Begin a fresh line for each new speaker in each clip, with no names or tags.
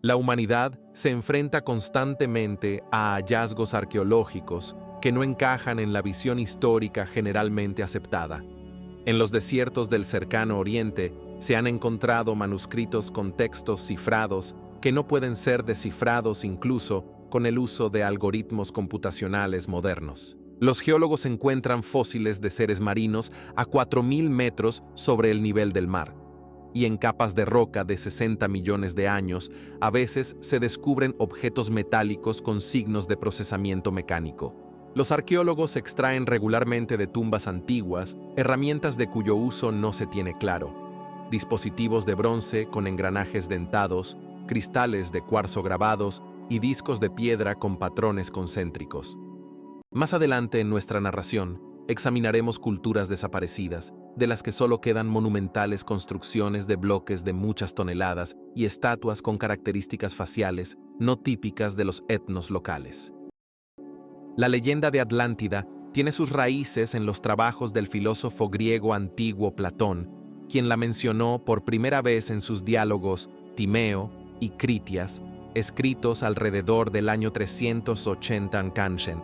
La humanidad se enfrenta constantemente a hallazgos arqueológicos que no encajan en la visión histórica generalmente aceptada. En los desiertos del Cercano Oriente se han encontrado manuscritos con textos cifrados que no pueden ser descifrados incluso con el uso de algoritmos computacionales modernos. Los geólogos encuentran fósiles de seres marinos a 4.000 metros sobre el nivel del mar, y en capas de roca de 60 millones de años, a veces se descubren objetos metálicos con signos de procesamiento mecánico. Los arqueólogos extraen regularmente de tumbas antiguas herramientas de cuyo uso no se tiene claro: dispositivos de bronce con engranajes dentados, cristales de cuarzo grabados y discos de piedra con patrones concéntricos. Más adelante en nuestra narración, examinaremos culturas desaparecidas, de las que solo quedan monumentales construcciones de bloques de muchas toneladas y estatuas con características faciales no típicas de los etnos locales. La leyenda de Atlántida tiene sus raíces en los trabajos del filósofo griego antiguo Platón, quien la mencionó por primera vez en sus diálogos Timeo y Critias, escritos alrededor del año 380 a.C.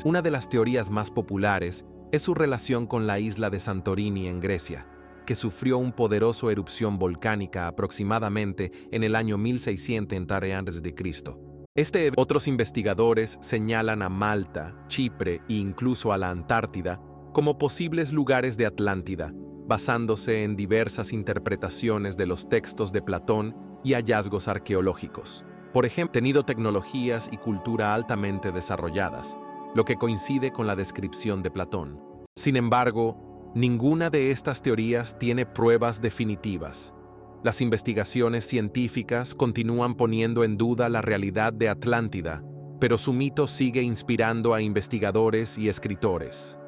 Una de las teorías más populares es su relación con la isla de Santorini en Grecia, que sufrió una poderosa erupción volcánica aproximadamente en el año 1600 a.C. Otros investigadores señalan a Malta, Chipre e incluso a la Antártida como posibles lugares de Atlántida, basándose en diversas interpretaciones de los textos de Platón y hallazgos arqueológicos. Por ejemplo, tenido tecnologías y cultura altamente desarrolladas, lo que coincide con la descripción de Platón. Sin embargo, ninguna de estas teorías tiene pruebas definitivas. Las investigaciones científicas continúan poniendo en duda la realidad de Atlántida, pero su mito sigue inspirando a investigadores y escritores.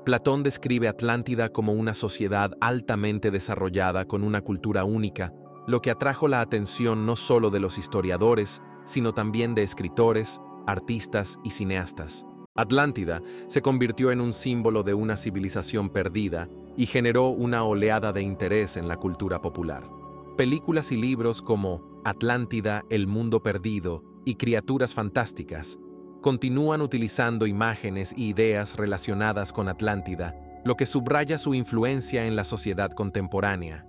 Platón describe Atlántida como una sociedad altamente desarrollada con una cultura única, lo que atrajo la atención no solo de los historiadores, sino también de escritores, artistas y cineastas. Atlántida se convirtió en un símbolo de una civilización perdida y generó una oleada de interés en la cultura popular. Películas y libros como Atlántida, el mundo perdido y Criaturas fantásticas continúan utilizando imágenes y ideas relacionadas con Atlántida, lo que subraya su influencia en la sociedad contemporánea.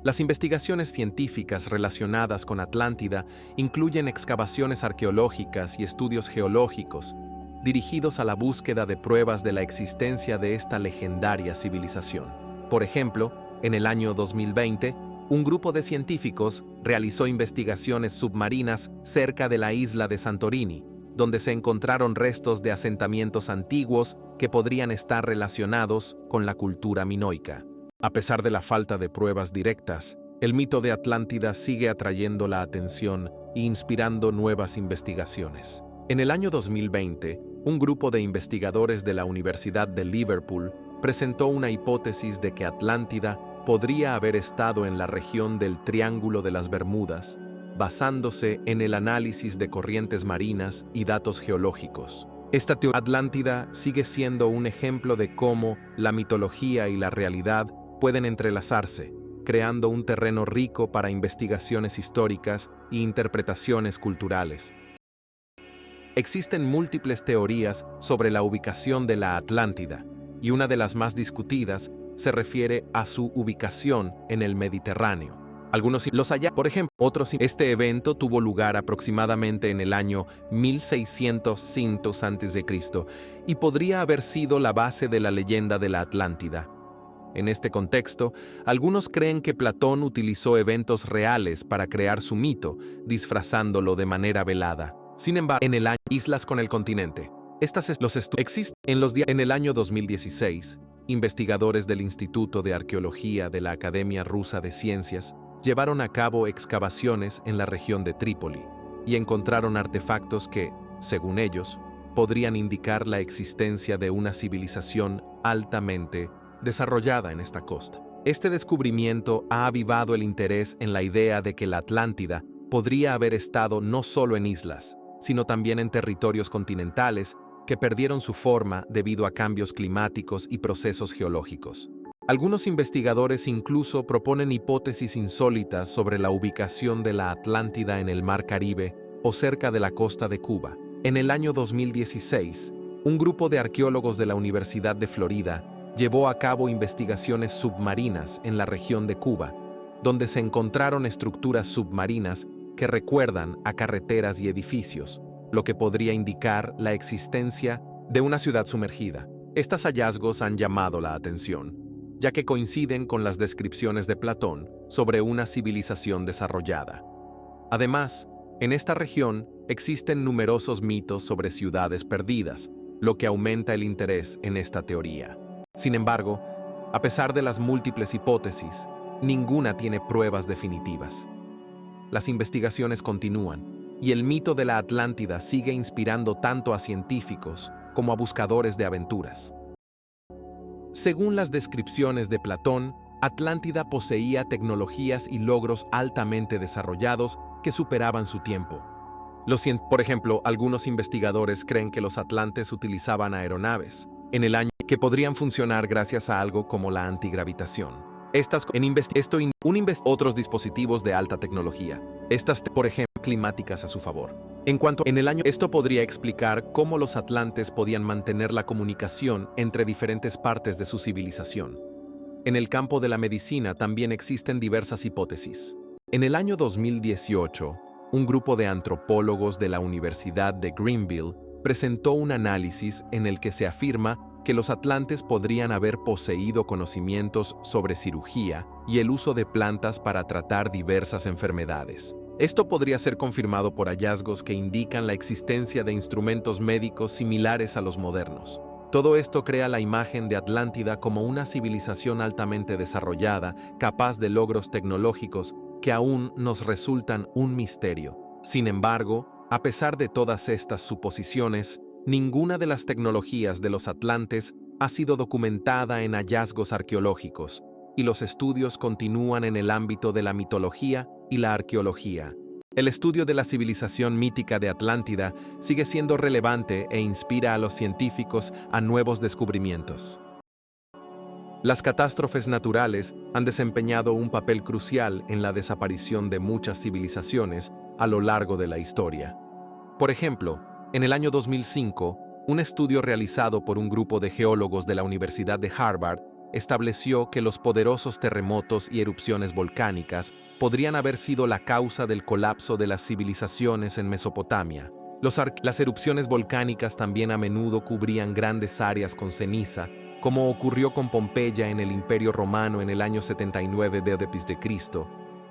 Las investigaciones científicas relacionadas con Atlántida incluyen excavaciones arqueológicas y estudios geológicos, dirigidos a la búsqueda de pruebas de la existencia de esta legendaria civilización. Por ejemplo, en el año 2020, un grupo de científicos realizó investigaciones submarinas cerca de la isla de Santorini, donde se encontraron restos de asentamientos antiguos que podrían estar relacionados con la cultura minoica. A pesar de la falta de pruebas directas, el mito de Atlántida sigue atrayendo la atención e inspirando nuevas investigaciones. En el año 2020, un grupo de investigadores de la Universidad de Liverpool presentó una hipótesis de que Atlántida podría haber estado en la región del Triángulo de las Bermudas, basándose en el análisis de corrientes marinas y datos geológicos. Esta teoría Atlántida sigue siendo un ejemplo de cómo la mitología y la realidad pueden entrelazarse, creando un terreno rico para investigaciones históricas e interpretaciones culturales. Existen múltiples teorías sobre la ubicación de la Atlántida, y una de las más discutidas se refiere a su ubicación en el Mediterráneo. Algunos los hallan, por ejemplo, otros. Este evento tuvo lugar aproximadamente en el año 1605 a.C. y podría haber sido la base de la leyenda de la Atlántida. En este contexto, algunos creen que Platón utilizó eventos reales para crear su mito, disfrazándolo de manera velada. Sin embargo, en el año Islas con el continente. En el año 2016, investigadores del Instituto de Arqueología de la Academia Rusa de Ciencias llevaron a cabo excavaciones en la región de Trípoli y encontraron artefactos que, según ellos, podrían indicar la existencia de una civilización altamente desarrollada en esta costa. Este descubrimiento ha avivado el interés en la idea de que la Atlántida podría haber estado no solo en islas, sino también en territorios continentales que perdieron su forma debido a cambios climáticos y procesos geológicos. Algunos investigadores incluso proponen hipótesis insólitas sobre la ubicación de la Atlántida en el Mar Caribe o cerca de la costa de Cuba. En el año 2016, un grupo de arqueólogos de la Universidad de Florida llevó a cabo investigaciones submarinas en la región de Cuba, donde se encontraron estructuras submarinas que recuerdan a carreteras y edificios, lo que podría indicar la existencia de una ciudad sumergida. Estos hallazgos han llamado la atención, ya que coinciden con las descripciones de Platón sobre una civilización desarrollada. Además, en esta región existen numerosos mitos sobre ciudades perdidas, lo que aumenta el interés en esta teoría. Sin embargo, a pesar de las múltiples hipótesis, ninguna tiene pruebas definitivas. Las investigaciones continúan, y el mito de la Atlántida sigue inspirando tanto a científicos como a buscadores de aventuras. Según las descripciones de Platón, Atlántida poseía tecnologías y logros altamente desarrollados que superaban su tiempo. Por ejemplo, algunos investigadores creen que los atlantes utilizaban aeronaves en el año que podrían funcionar gracias a algo como la antigravitación. Otros dispositivos de alta tecnología. Por ejemplo, climáticas a su favor. Esto podría explicar cómo los atlantes podían mantener la comunicación entre diferentes partes de su civilización. En el campo de la medicina también existen diversas hipótesis. En el año 2018, un grupo de antropólogos de la Universidad de Greenville presentó un análisis en el que se afirma que los atlantes podrían haber poseído conocimientos sobre cirugía y el uso de plantas para tratar diversas enfermedades. Esto podría ser confirmado por hallazgos que indican la existencia de instrumentos médicos similares a los modernos. Todo esto crea la imagen de Atlántida como una civilización altamente desarrollada, capaz de logros tecnológicos que aún nos resultan un misterio. Sin embargo, a pesar de todas estas suposiciones, ninguna de las tecnologías de los atlantes ha sido documentada en hallazgos arqueológicos, y los estudios continúan en el ámbito de la mitología y la arqueología. El estudio de la civilización mítica de Atlántida sigue siendo relevante e inspira a los científicos a nuevos descubrimientos. Las catástrofes naturales han desempeñado un papel crucial en la desaparición de muchas civilizaciones a lo largo de la historia. Por ejemplo, en el año 2005, un estudio realizado por un grupo de geólogos de la Universidad de Harvard estableció que los poderosos terremotos y erupciones volcánicas podrían haber sido la causa del colapso de las civilizaciones en Mesopotamia. Las erupciones volcánicas también a menudo cubrían grandes áreas con ceniza, como ocurrió con Pompeya en el Imperio Romano en el año 79 d.C.,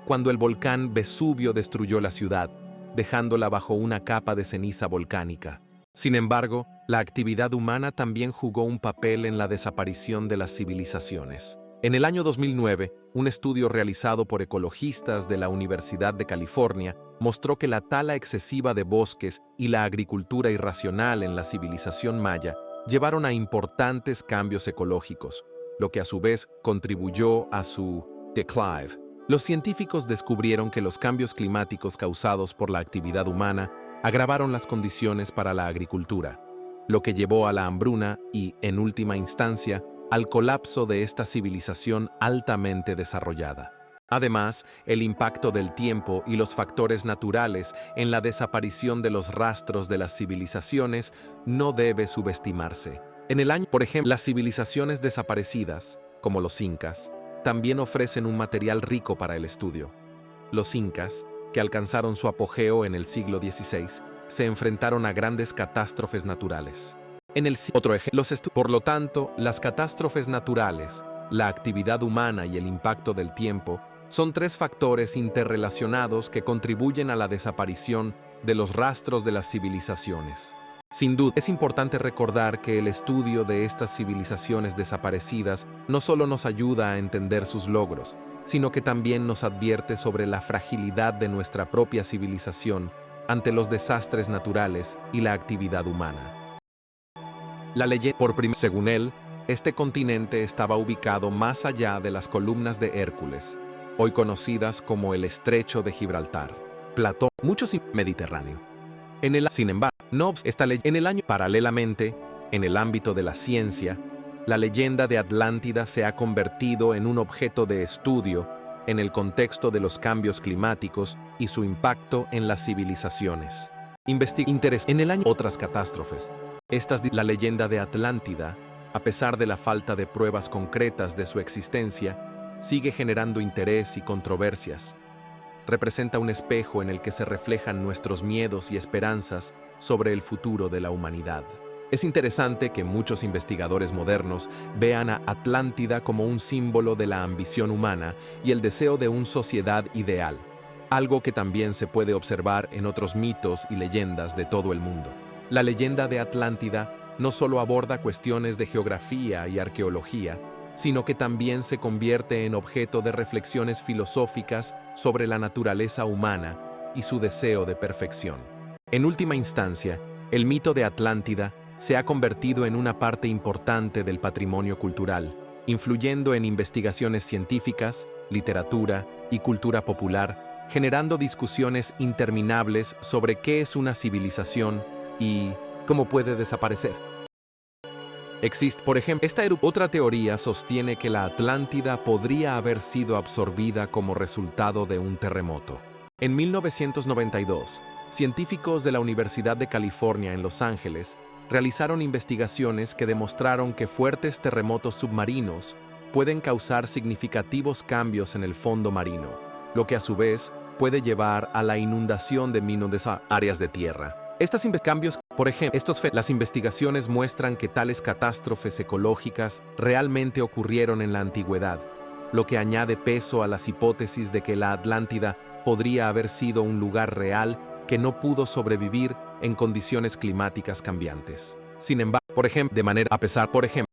cuando el volcán Vesubio destruyó la ciudad, dejándola bajo una capa de ceniza volcánica. Sin embargo, la actividad humana también jugó un papel en la desaparición de las civilizaciones. En el año 2009, un estudio realizado por ecologistas de la Universidad de California mostró que la tala excesiva de bosques y la agricultura irracional en la civilización maya llevaron a importantes cambios ecológicos, lo que a su vez contribuyó a su declive. Los científicos descubrieron que los cambios climáticos causados por la actividad humana agravaron las condiciones para la agricultura, lo que llevó a la hambruna y, en última instancia, al colapso de esta civilización altamente desarrollada. Además, el impacto del tiempo y los factores naturales en la desaparición de los rastros de las civilizaciones no debe subestimarse. Por ejemplo, las civilizaciones desaparecidas, como los incas, también ofrecen un material rico para el estudio. Los incas, que alcanzaron su apogeo en el siglo XVI, se enfrentaron a grandes catástrofes naturales. Por lo tanto, las catástrofes naturales, la actividad humana y el impacto del tiempo son tres factores interrelacionados que contribuyen a la desaparición de los rastros de las civilizaciones. Sin duda, es importante recordar que el estudio de estas civilizaciones desaparecidas no solo nos ayuda a entender sus logros, sino que también nos advierte sobre la fragilidad de nuestra propia civilización ante los desastres naturales y la actividad humana. Según él, este continente estaba ubicado más allá de las columnas de Hércules, hoy conocidas como el Estrecho de Gibraltar. Platón, muchos Mediterráneo. Sin embargo, paralelamente, en el ámbito de la ciencia, la leyenda de Atlántida se ha convertido en un objeto de estudio en el contexto de los cambios climáticos y su impacto en las civilizaciones. Interés en el año otras catástrofes. La leyenda de Atlántida, a pesar de la falta de pruebas concretas de su existencia, sigue generando interés y controversias. Representa un espejo en el que se reflejan nuestros miedos y esperanzas sobre el futuro de la humanidad. Es interesante que muchos investigadores modernos vean a Atlántida como un símbolo de la ambición humana y el deseo de una sociedad ideal, algo que también se puede observar en otros mitos y leyendas de todo el mundo. La leyenda de Atlántida no solo aborda cuestiones de geografía y arqueología, sino que también se convierte en objeto de reflexiones filosóficas sobre la naturaleza humana y su deseo de perfección. En última instancia, el mito de Atlántida se ha convertido en una parte importante del patrimonio cultural, influyendo en investigaciones científicas, literatura y cultura popular, generando discusiones interminables sobre qué es una civilización y cómo puede desaparecer. Existe, por ejemplo, otra teoría sostiene que la Atlántida podría haber sido absorbida como resultado de un terremoto. En 1992, científicos de la Universidad de California en Los Ángeles realizaron investigaciones que demostraron que fuertes terremotos submarinos pueden causar significativos cambios en el fondo marino, lo que a su vez puede llevar a la inundación de áreas de tierra. Las investigaciones muestran que tales catástrofes ecológicas realmente ocurrieron en la antigüedad, lo que añade peso a las hipótesis de que la Atlántida podría haber sido un lugar real que no pudo sobrevivir en condiciones climáticas cambiantes. Sin embargo,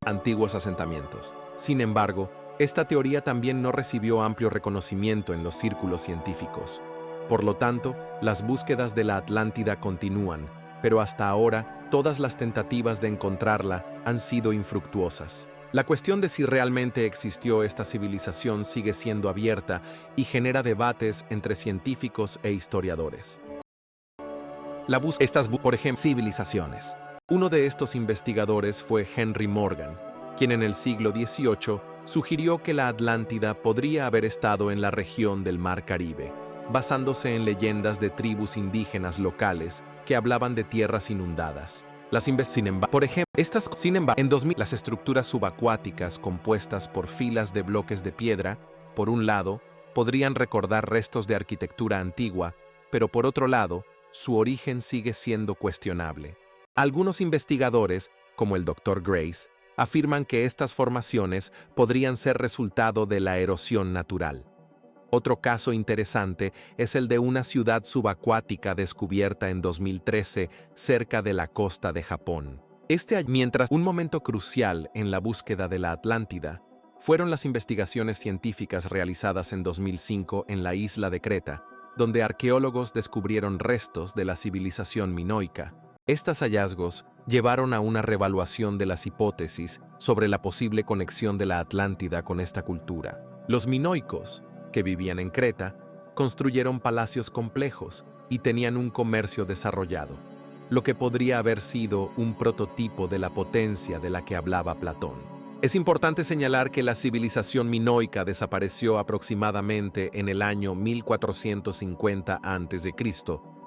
antiguos asentamientos. Sin embargo, esta teoría también no recibió amplio reconocimiento en los círculos científicos. Por lo tanto, las búsquedas de la Atlántida continúan, pero hasta ahora, todas las tentativas de encontrarla han sido infructuosas. La cuestión de si realmente existió esta civilización sigue siendo abierta y genera debates entre científicos e historiadores. Civilizaciones. Uno de estos investigadores fue Henry Morgan, quien en el siglo XVIII sugirió que la Atlántida podría haber estado en la región del Mar Caribe, basándose en leyendas de tribus indígenas locales que hablaban de tierras inundadas. En 2000, las estructuras subacuáticas compuestas por filas de bloques de piedra, por un lado, podrían recordar restos de arquitectura antigua, pero por otro lado, su origen sigue siendo cuestionable. Algunos investigadores, como el Dr. Grace, afirman que estas formaciones podrían ser resultado de la erosión natural. Otro caso interesante es el de una ciudad subacuática descubierta en 2013 cerca de la costa de Japón. Mientras un momento crucial en la búsqueda de la Atlántida fueron las investigaciones científicas realizadas en 2005 en la isla de Creta, donde arqueólogos descubrieron restos de la civilización minoica. Estos hallazgos llevaron a una reevaluación de las hipótesis sobre la posible conexión de la Atlántida con esta cultura. Los minoicos, que vivían en Creta, construyeron palacios complejos y tenían un comercio desarrollado, lo que podría haber sido un prototipo de la potencia de la que hablaba Platón. Es importante señalar que la civilización minoica desapareció aproximadamente en el año 1450 a.C.,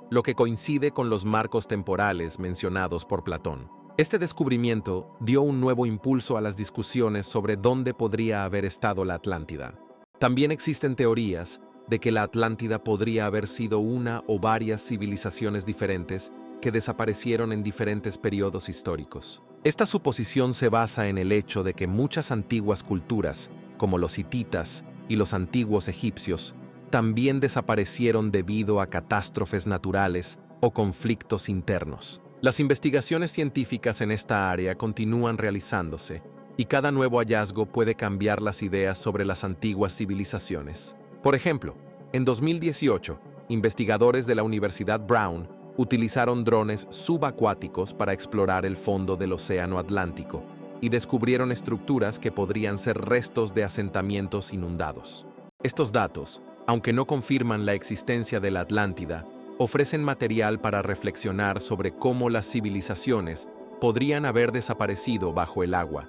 lo que coincide con los marcos temporales mencionados por Platón. Este descubrimiento dio un nuevo impulso a las discusiones sobre dónde podría haber estado la Atlántida. También existen teorías de que la Atlántida podría haber sido una o varias civilizaciones diferentes que desaparecieron en diferentes periodos históricos. Esta suposición se basa en el hecho de que muchas antiguas culturas, como los hititas y los antiguos egipcios, también desaparecieron debido a catástrofes naturales o conflictos internos. Las investigaciones científicas en esta área continúan realizándose, y cada nuevo hallazgo puede cambiar las ideas sobre las antiguas civilizaciones. Por ejemplo, en 2018, investigadores de la Universidad Brown utilizaron drones subacuáticos para explorar el fondo del Océano Atlántico y descubrieron estructuras que podrían ser restos de asentamientos inundados. Estos datos, aunque no confirman la existencia de la Atlántida, ofrecen material para reflexionar sobre cómo las civilizaciones podrían haber desaparecido bajo el agua.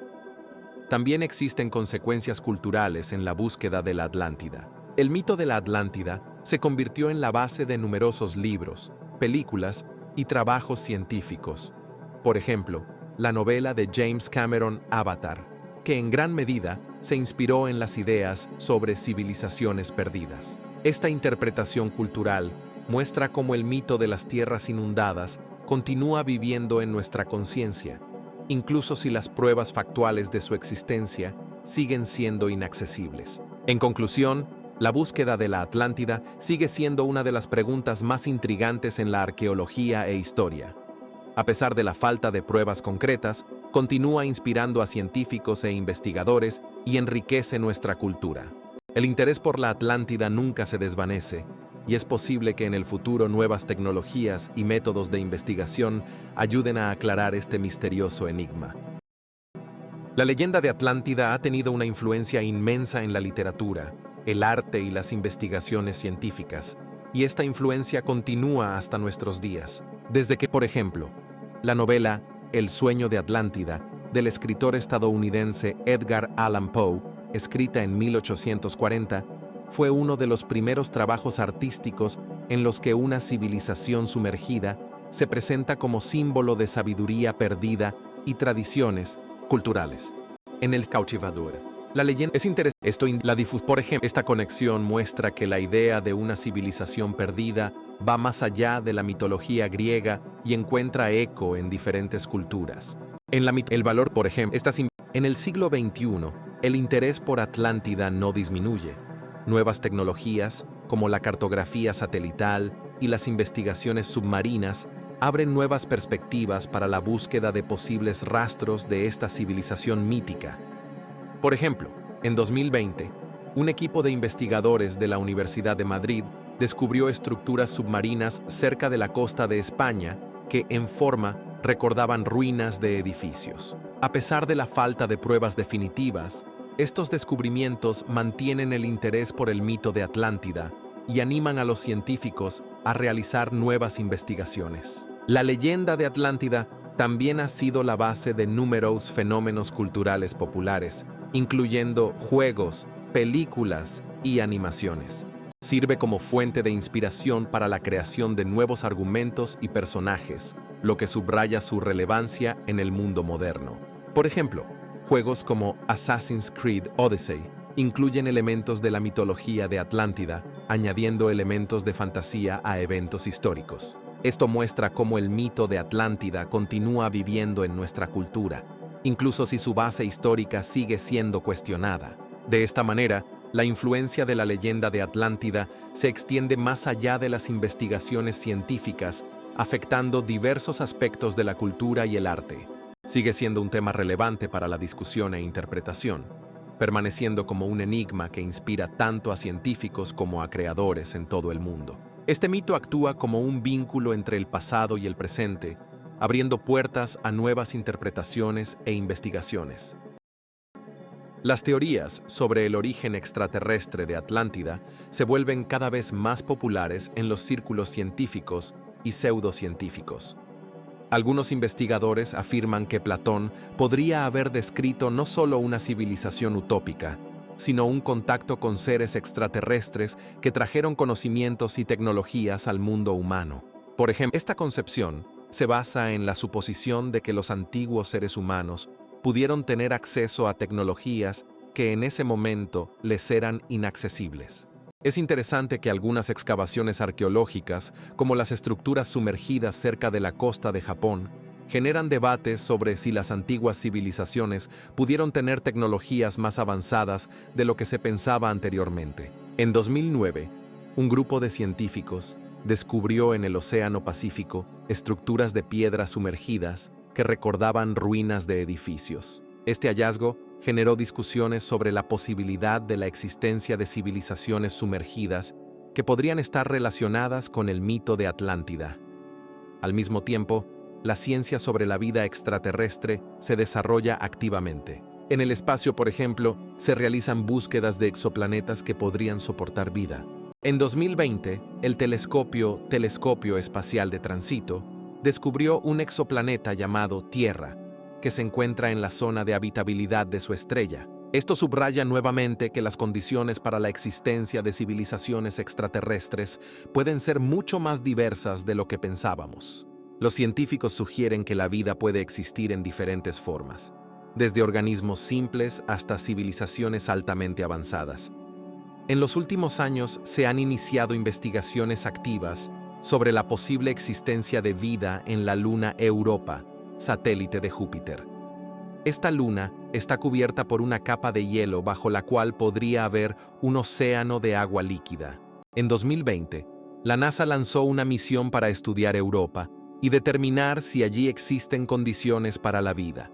también existen consecuencias culturales en la búsqueda de la Atlántida. El mito de la Atlántida se convirtió en la base de numerosos libros, películas y trabajos científicos. Por ejemplo, la novela de James Cameron Avatar, que en gran medida se inspiró en las ideas sobre civilizaciones perdidas. Esta interpretación cultural muestra cómo el mito de las tierras inundadas continúa viviendo en nuestra conciencia, incluso si las pruebas factuales de su existencia siguen siendo inaccesibles. En conclusión, la búsqueda de la Atlántida sigue siendo una de las preguntas más intrigantes en la arqueología e historia. A pesar de la falta de pruebas concretas, continúa inspirando a científicos e investigadores y enriquece nuestra cultura. El interés por la Atlántida nunca se desvanece, y es posible que en el futuro nuevas tecnologías y métodos de investigación ayuden a aclarar este misterioso enigma. La leyenda de Atlántida ha tenido una influencia inmensa en la literatura, el arte y las investigaciones científicas, y esta influencia continúa hasta nuestros días, desde que, por ejemplo, la novela El sueño de Atlántida, del escritor estadounidense Edgar Allan Poe, escrita en 1840, fue uno de los primeros trabajos artísticos en los que una civilización sumergida se presenta como símbolo de sabiduría perdida y tradiciones culturales. En El cautivador, la leyenda es interesante. Por ejemplo, esta conexión muestra que la idea de una civilización perdida va más allá de la mitología griega y encuentra eco en diferentes culturas. El valor, por ejemplo, en el siglo XXI, el interés por Atlántida no disminuye. Nuevas tecnologías, como la cartografía satelital y las investigaciones submarinas, abren nuevas perspectivas para la búsqueda de posibles rastros de esta civilización mítica. Por ejemplo, en 2020, un equipo de investigadores de la Universidad de Madrid descubrió estructuras submarinas cerca de la costa de España que, en forma, recordaban ruinas de edificios. A pesar de la falta de pruebas definitivas, estos descubrimientos mantienen el interés por el mito de Atlántida y animan a los científicos a realizar nuevas investigaciones. La leyenda de Atlántida también ha sido la base de numerosos fenómenos culturales populares, incluyendo juegos, películas y animaciones. Sirve como fuente de inspiración para la creación de nuevos argumentos y personajes, lo que subraya su relevancia en el mundo moderno. Por ejemplo, juegos como Assassin's Creed Odyssey incluyen elementos de la mitología de Atlántida, añadiendo elementos de fantasía a eventos históricos. Esto muestra cómo el mito de Atlántida continúa viviendo en nuestra cultura, incluso si su base histórica sigue siendo cuestionada. De esta manera, la influencia de la leyenda de Atlántida se extiende más allá de las investigaciones científicas, afectando diversos aspectos de la cultura y el arte. Sigue siendo un tema relevante para la discusión e interpretación, permaneciendo como un enigma que inspira tanto a científicos como a creadores en todo el mundo. Este mito actúa como un vínculo entre el pasado y el presente, abriendo puertas a nuevas interpretaciones e investigaciones. Las teorías sobre el origen extraterrestre de Atlántida se vuelven cada vez más populares en los círculos científicos y pseudocientíficos. Algunos investigadores afirman que Platón podría haber descrito no solo una civilización utópica, sino un contacto con seres extraterrestres que trajeron conocimientos y tecnologías al mundo humano. Por ejemplo, esta concepción se basa en la suposición de que los antiguos seres humanos pudieron tener acceso a tecnologías que en ese momento les eran inaccesibles. Es interesante que algunas excavaciones arqueológicas, como las estructuras sumergidas cerca de la costa de Japón, generan debates sobre si las antiguas civilizaciones pudieron tener tecnologías más avanzadas de lo que se pensaba anteriormente. En 2009, un grupo de científicos descubrió en el Océano Pacífico estructuras de piedra sumergidas que recordaban ruinas de edificios. Este hallazgo generó discusiones sobre la posibilidad de la existencia de civilizaciones sumergidas que podrían estar relacionadas con el mito de Atlántida. Al mismo tiempo, la ciencia sobre la vida extraterrestre se desarrolla activamente. En el espacio, por ejemplo, se realizan búsquedas de exoplanetas que podrían soportar vida. En 2020, el Telescopio Espacial de Tránsito descubrió un exoplaneta llamado Tierra, que se encuentra en la zona de habitabilidad de su estrella. Esto subraya nuevamente que las condiciones para la existencia de civilizaciones extraterrestres pueden ser mucho más diversas de lo que pensábamos. Los científicos sugieren que la vida puede existir en diferentes formas, desde organismos simples hasta civilizaciones altamente avanzadas. En los últimos años se han iniciado investigaciones activas sobre la posible existencia de vida en la luna Europa, satélite de Júpiter. Esta luna está cubierta por una capa de hielo bajo la cual podría haber un océano de agua líquida. En 2020, la NASA lanzó una misión para estudiar Europa y determinar si allí existen condiciones para la vida.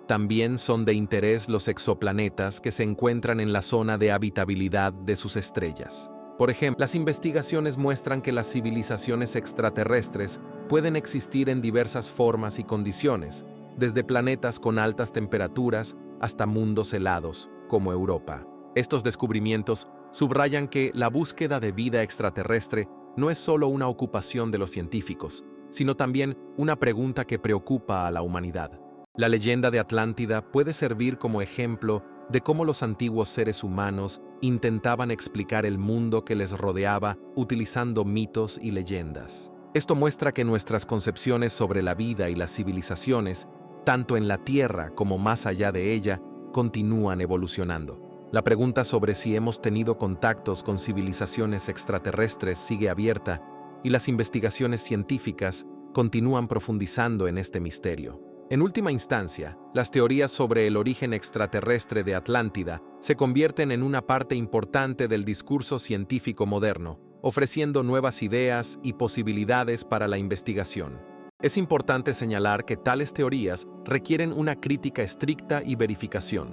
También son de interés los exoplanetas que se encuentran en la zona de habitabilidad de sus estrellas. Por ejemplo, las investigaciones muestran que las civilizaciones extraterrestres pueden existir en diversas formas y condiciones, desde planetas con altas temperaturas hasta mundos helados, como Europa. Estos descubrimientos subrayan que la búsqueda de vida extraterrestre no es solo una ocupación de los científicos, sino también una pregunta que preocupa a la humanidad. La leyenda de Atlántida puede servir como ejemplo de cómo los antiguos seres humanos intentaban explicar el mundo que les rodeaba utilizando mitos y leyendas. Esto muestra que nuestras concepciones sobre la vida y las civilizaciones, tanto en la Tierra como más allá de ella, continúan evolucionando. La pregunta sobre si hemos tenido contactos con civilizaciones extraterrestres sigue abierta y las investigaciones científicas continúan profundizando en este misterio. En última instancia, las teorías sobre el origen extraterrestre de Atlántida se convierten en una parte importante del discurso científico moderno, ofreciendo nuevas ideas y posibilidades para la investigación. Es importante señalar que tales teorías requieren una crítica estricta y verificación,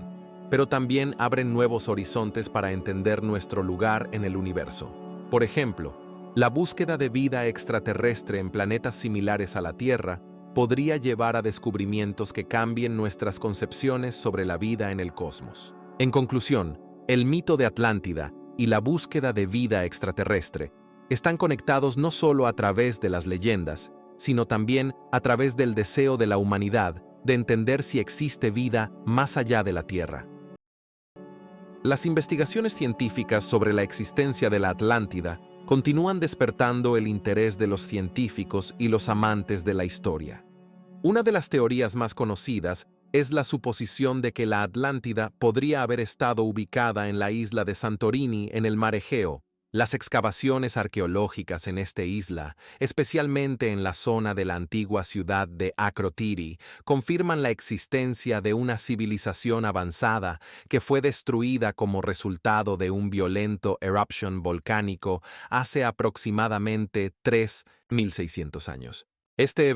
pero también abren nuevos horizontes para entender nuestro lugar en el universo. Por ejemplo, la búsqueda de vida extraterrestre en planetas similares a la Tierra podría llevar a descubrimientos que cambien nuestras concepciones sobre la vida en el cosmos. En conclusión, el mito de Atlántida y la búsqueda de vida extraterrestre están conectados no solo a través de las leyendas, sino también a través del deseo de la humanidad de entender si existe vida más allá de la Tierra. Las investigaciones científicas sobre la existencia de la Atlántida continúan despertando el interés de los científicos y los amantes de la historia. Una de las teorías más conocidas es la suposición de que la Atlántida podría haber estado ubicada en la isla de Santorini en el mar Egeo. Las excavaciones arqueológicas en esta isla, especialmente en la zona de la antigua ciudad de Akrotiri, confirman la existencia de una civilización avanzada que fue destruida como resultado de un violento eruption volcánico hace aproximadamente 3.600 años.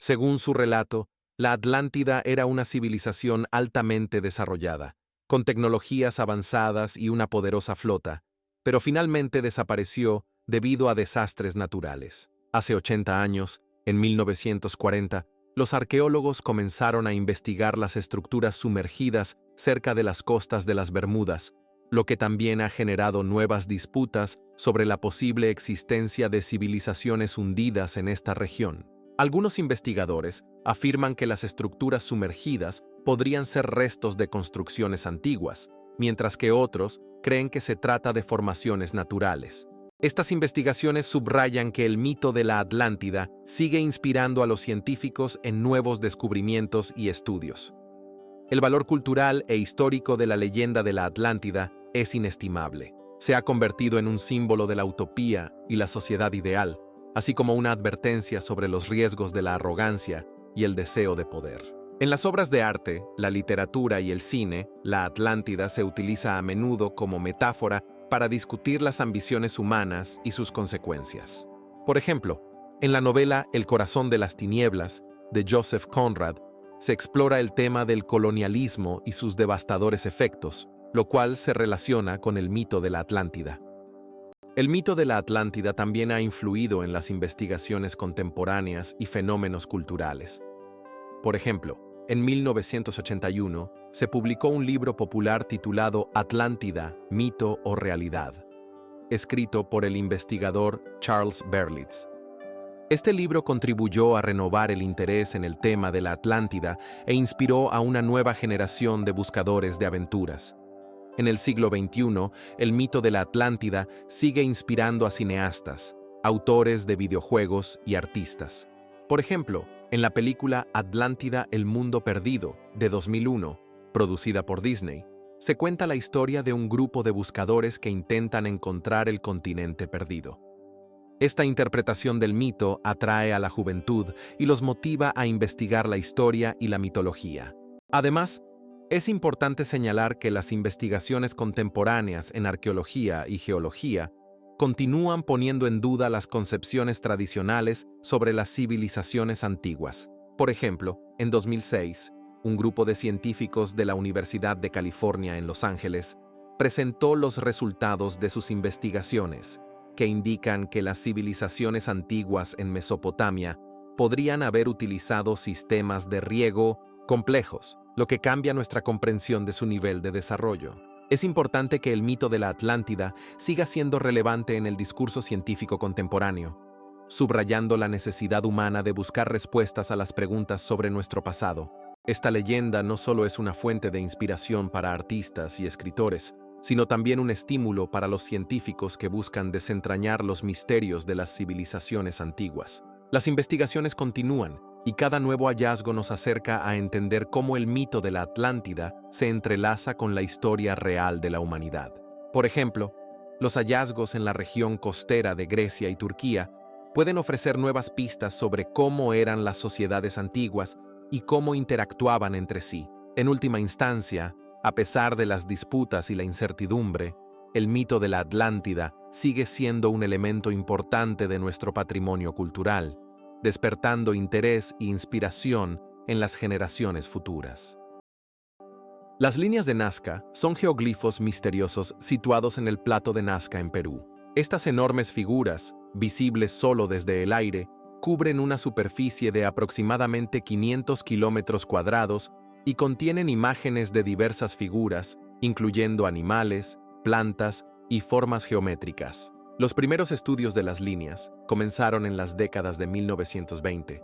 Según su relato, la Atlántida era una civilización altamente desarrollada, con tecnologías avanzadas y una poderosa flota, pero finalmente desapareció debido a desastres naturales. Hace 80 años, en 1940, los arqueólogos comenzaron a investigar las estructuras sumergidas cerca de las costas de las Bermudas, lo que también ha generado nuevas disputas sobre la posible existencia de civilizaciones hundidas en esta región. Algunos investigadores afirman que las estructuras sumergidas podrían ser restos de construcciones antiguas, mientras que otros creen que se trata de formaciones naturales. Estas investigaciones subrayan que el mito de la Atlántida sigue inspirando a los científicos en nuevos descubrimientos y estudios. El valor cultural e histórico de la leyenda de la Atlántida es inestimable. Se ha convertido en un símbolo de la utopía y la sociedad ideal, así como una advertencia sobre los riesgos de la arrogancia y el deseo de poder. En las obras de arte, la literatura y el cine, la Atlántida se utiliza a menudo como metáfora para discutir las ambiciones humanas y sus consecuencias. Por ejemplo, en la novela El corazón de las tinieblas, de Joseph Conrad, se explora el tema del colonialismo y sus devastadores efectos, lo cual se relaciona con el mito de la Atlántida. El mito de la Atlántida también ha influido en las investigaciones contemporáneas y fenómenos culturales. Por ejemplo, en 1981 se publicó un libro popular titulado Atlántida, mito o realidad, escrito por el investigador Charles Berlitz. Este libro contribuyó a renovar el interés en el tema de la Atlántida e inspiró a una nueva generación de buscadores de aventuras. En el siglo XXI, el mito de la Atlántida sigue inspirando a cineastas, autores de videojuegos y artistas. Por ejemplo, en la película Atlántida, el mundo perdido, de 2001, producida por Disney, se cuenta la historia de un grupo de buscadores que intentan encontrar el continente perdido. Esta interpretación del mito atrae a la juventud y los motiva a investigar la historia y la mitología. Además, es importante señalar que las investigaciones contemporáneas en arqueología y geología continúan poniendo en duda las concepciones tradicionales sobre las civilizaciones antiguas. Por ejemplo, en 2006, un grupo de científicos de la Universidad de California en Los Ángeles presentó los resultados de sus investigaciones, que indican que las civilizaciones antiguas en Mesopotamia podrían haber utilizado sistemas de riego complejos, lo que cambia nuestra comprensión de su nivel de desarrollo. Es importante que el mito de la Atlántida siga siendo relevante en el discurso científico contemporáneo, subrayando la necesidad humana de buscar respuestas a las preguntas sobre nuestro pasado. Esta leyenda no solo es una fuente de inspiración para artistas y escritores, sino también un estímulo para los científicos que buscan desentrañar los misterios de las civilizaciones antiguas. Las investigaciones continúan, y cada nuevo hallazgo nos acerca a entender cómo el mito de la Atlántida se entrelaza con la historia real de la humanidad. Por ejemplo, los hallazgos en la región costera de Grecia y Turquía pueden ofrecer nuevas pistas sobre cómo eran las sociedades antiguas y cómo interactuaban entre sí. En última instancia, a pesar de las disputas y la incertidumbre, el mito de la Atlántida sigue siendo un elemento importante de nuestro patrimonio cultural, despertando interés e inspiración en las generaciones futuras. Las líneas de Nazca son geoglifos misteriosos situados en el Plato de Nazca en Perú. Estas enormes figuras, visibles solo desde el aire, cubren una superficie de aproximadamente 500 kilómetros cuadrados y contienen imágenes de diversas figuras, incluyendo animales, plantas y formas geométricas. Los primeros estudios de las líneas comenzaron en las décadas de 1920,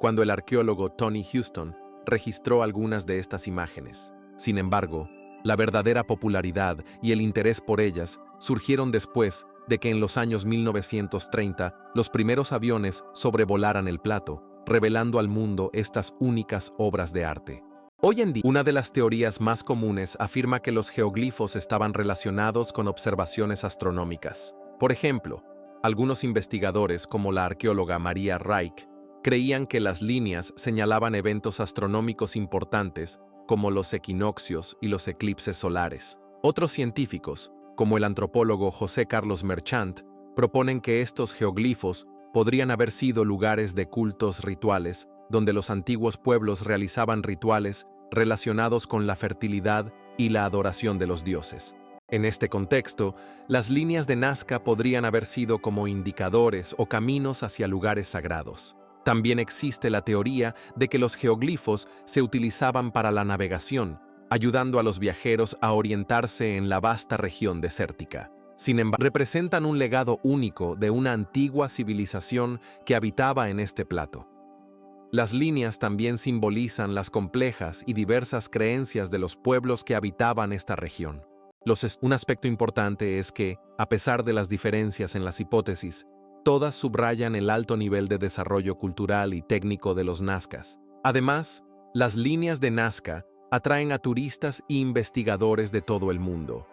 cuando el arqueólogo Tony Houston registró algunas de estas imágenes. Sin embargo, la verdadera popularidad y el interés por ellas surgieron después de que en los años 1930 los primeros aviones sobrevolaran el plato, revelando al mundo estas únicas obras de arte. Hoy en día, una de las teorías más comunes afirma que los geoglifos estaban relacionados con observaciones astronómicas. Por ejemplo, algunos investigadores, como la arqueóloga María Reich, creían que las líneas señalaban eventos astronómicos importantes como los equinoccios y los eclipses solares. Otros científicos, como el antropólogo José Carlos Merchant, proponen que estos geoglifos podrían haber sido lugares de cultos rituales, donde los antiguos pueblos realizaban rituales relacionados con la fertilidad y la adoración de los dioses. En este contexto, las líneas de Nazca podrían haber sido como indicadores o caminos hacia lugares sagrados. También existe la teoría de que los geoglifos se utilizaban para la navegación, ayudando a los viajeros a orientarse en la vasta región desértica. Sin embargo, representan un legado único de una antigua civilización que habitaba en este plato. Las líneas también simbolizan las complejas y diversas creencias de los pueblos que habitaban esta región. Un aspecto importante es que, a pesar de las diferencias en las hipótesis, todas subrayan el alto nivel de desarrollo cultural y técnico de los nazcas. Además, las líneas de Nazca atraen a turistas e investigadores de todo el mundo,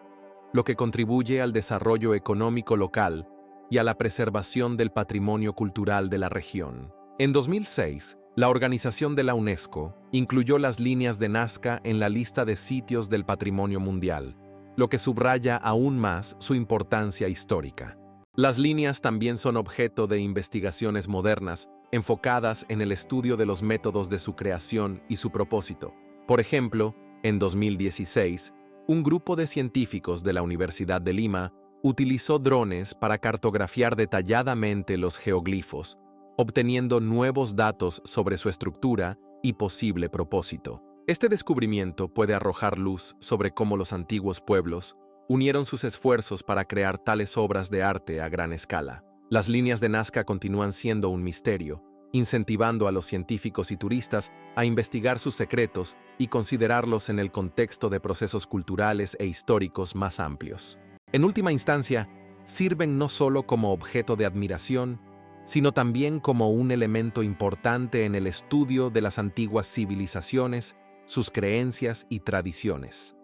lo que contribuye al desarrollo económico local y a la preservación del patrimonio cultural de la región. En 2006, la organización de la UNESCO incluyó las líneas de Nazca en la lista de sitios del patrimonio mundial, lo que subraya aún más su importancia histórica. Las líneas también son objeto de investigaciones modernas, enfocadas en el estudio de los métodos de su creación y su propósito. Por ejemplo, en 2016, un grupo de científicos de la Universidad de Lima utilizó drones para cartografiar detalladamente los geoglifos, obteniendo nuevos datos sobre su estructura y posible propósito. Este descubrimiento puede arrojar luz sobre cómo los antiguos pueblos unieron sus esfuerzos para crear tales obras de arte a gran escala. Las líneas de Nazca continúan siendo un misterio, incentivando a los científicos y turistas a investigar sus secretos y considerarlos en el contexto de procesos culturales e históricos más amplios. En última instancia, sirven no solo como objeto de admiración, sino también como un elemento importante en el estudio de las antiguas civilizaciones, sus creencias y tradiciones.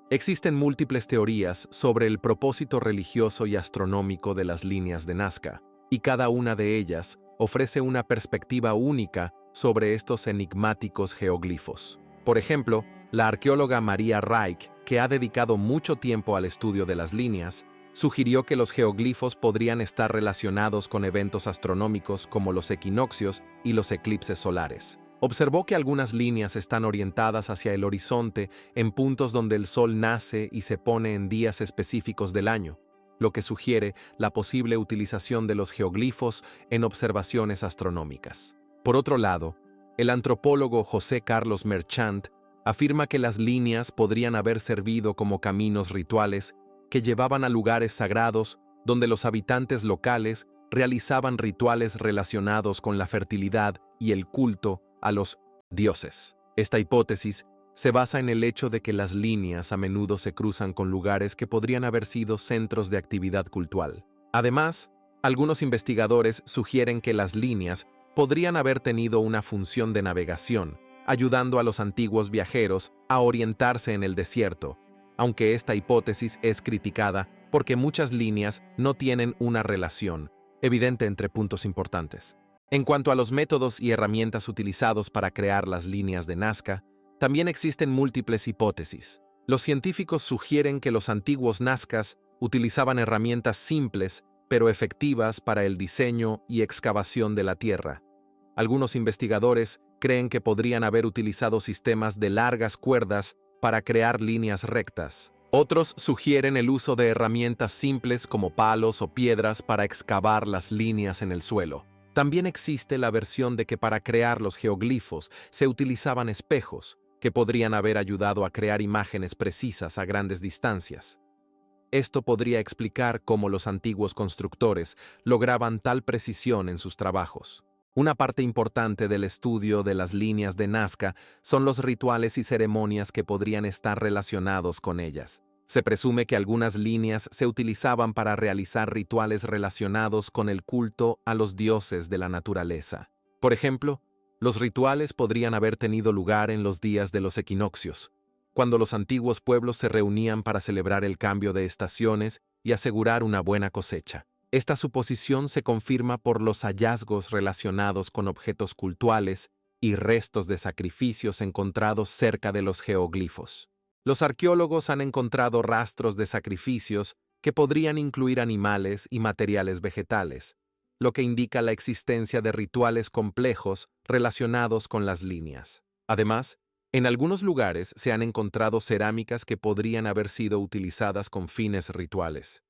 Existen múltiples teorías sobre el propósito religioso y astronómico de las líneas de Nazca, y cada una de ellas ofrece una perspectiva única sobre estos enigmáticos geoglifos. Por ejemplo, la arqueóloga María Reich, que ha dedicado mucho tiempo al estudio de las líneas, sugirió que los geoglifos podrían estar relacionados con eventos astronómicos como los equinoccios y los eclipses solares. Observó que algunas líneas están orientadas hacia el horizonte en puntos donde el sol nace y se pone en días específicos del año, lo que sugiere la posible utilización de los geoglifos en observaciones astronómicas. Por otro lado, el antropólogo José Carlos Merchant afirma que las líneas podrían haber servido como caminos rituales que llevaban a lugares sagrados donde los habitantes locales realizaban rituales relacionados con la fertilidad y el culto a los dioses. Esta hipótesis se basa en el hecho de que las líneas a menudo se cruzan con lugares que podrían haber sido centros de actividad cultural. Además, algunos investigadores sugieren que las líneas podrían haber tenido una función de navegación, ayudando a los antiguos viajeros a orientarse en el desierto, aunque esta hipótesis es criticada porque muchas líneas no tienen una relación evidente entre puntos importantes. En cuanto a los métodos y herramientas utilizados para crear las líneas de Nazca, también existen múltiples hipótesis. Los científicos sugieren que los antiguos nazcas utilizaban herramientas simples pero efectivas para el diseño y excavación de la tierra. Algunos investigadores creen que podrían haber utilizado sistemas de largas cuerdas para crear líneas rectas. Otros sugieren el uso de herramientas simples como palos o piedras para excavar las líneas en el suelo. También existe la versión de que para crear los geoglifos se utilizaban espejos, que podrían haber ayudado a crear imágenes precisas a grandes distancias. Esto podría explicar cómo los antiguos constructores lograban tal precisión en sus trabajos. Una parte importante del estudio de las líneas de Nazca son los rituales y ceremonias que podrían estar relacionados con ellas. Se presume que algunas líneas se utilizaban para realizar rituales relacionados con el culto a los dioses de la naturaleza. Por ejemplo, los rituales podrían haber tenido lugar en los días de los equinoccios, cuando los antiguos pueblos se reunían para celebrar el cambio de estaciones y asegurar una buena cosecha. Esta suposición se confirma por los hallazgos relacionados con objetos cultuales y restos de sacrificios encontrados cerca de los geoglifos. Los arqueólogos han encontrado rastros de sacrificios que podrían incluir animales y materiales vegetales, lo que indica la existencia de rituales complejos relacionados con las líneas. Además, en algunos lugares se han encontrado cerámicas que podrían haber sido utilizadas con fines rituales.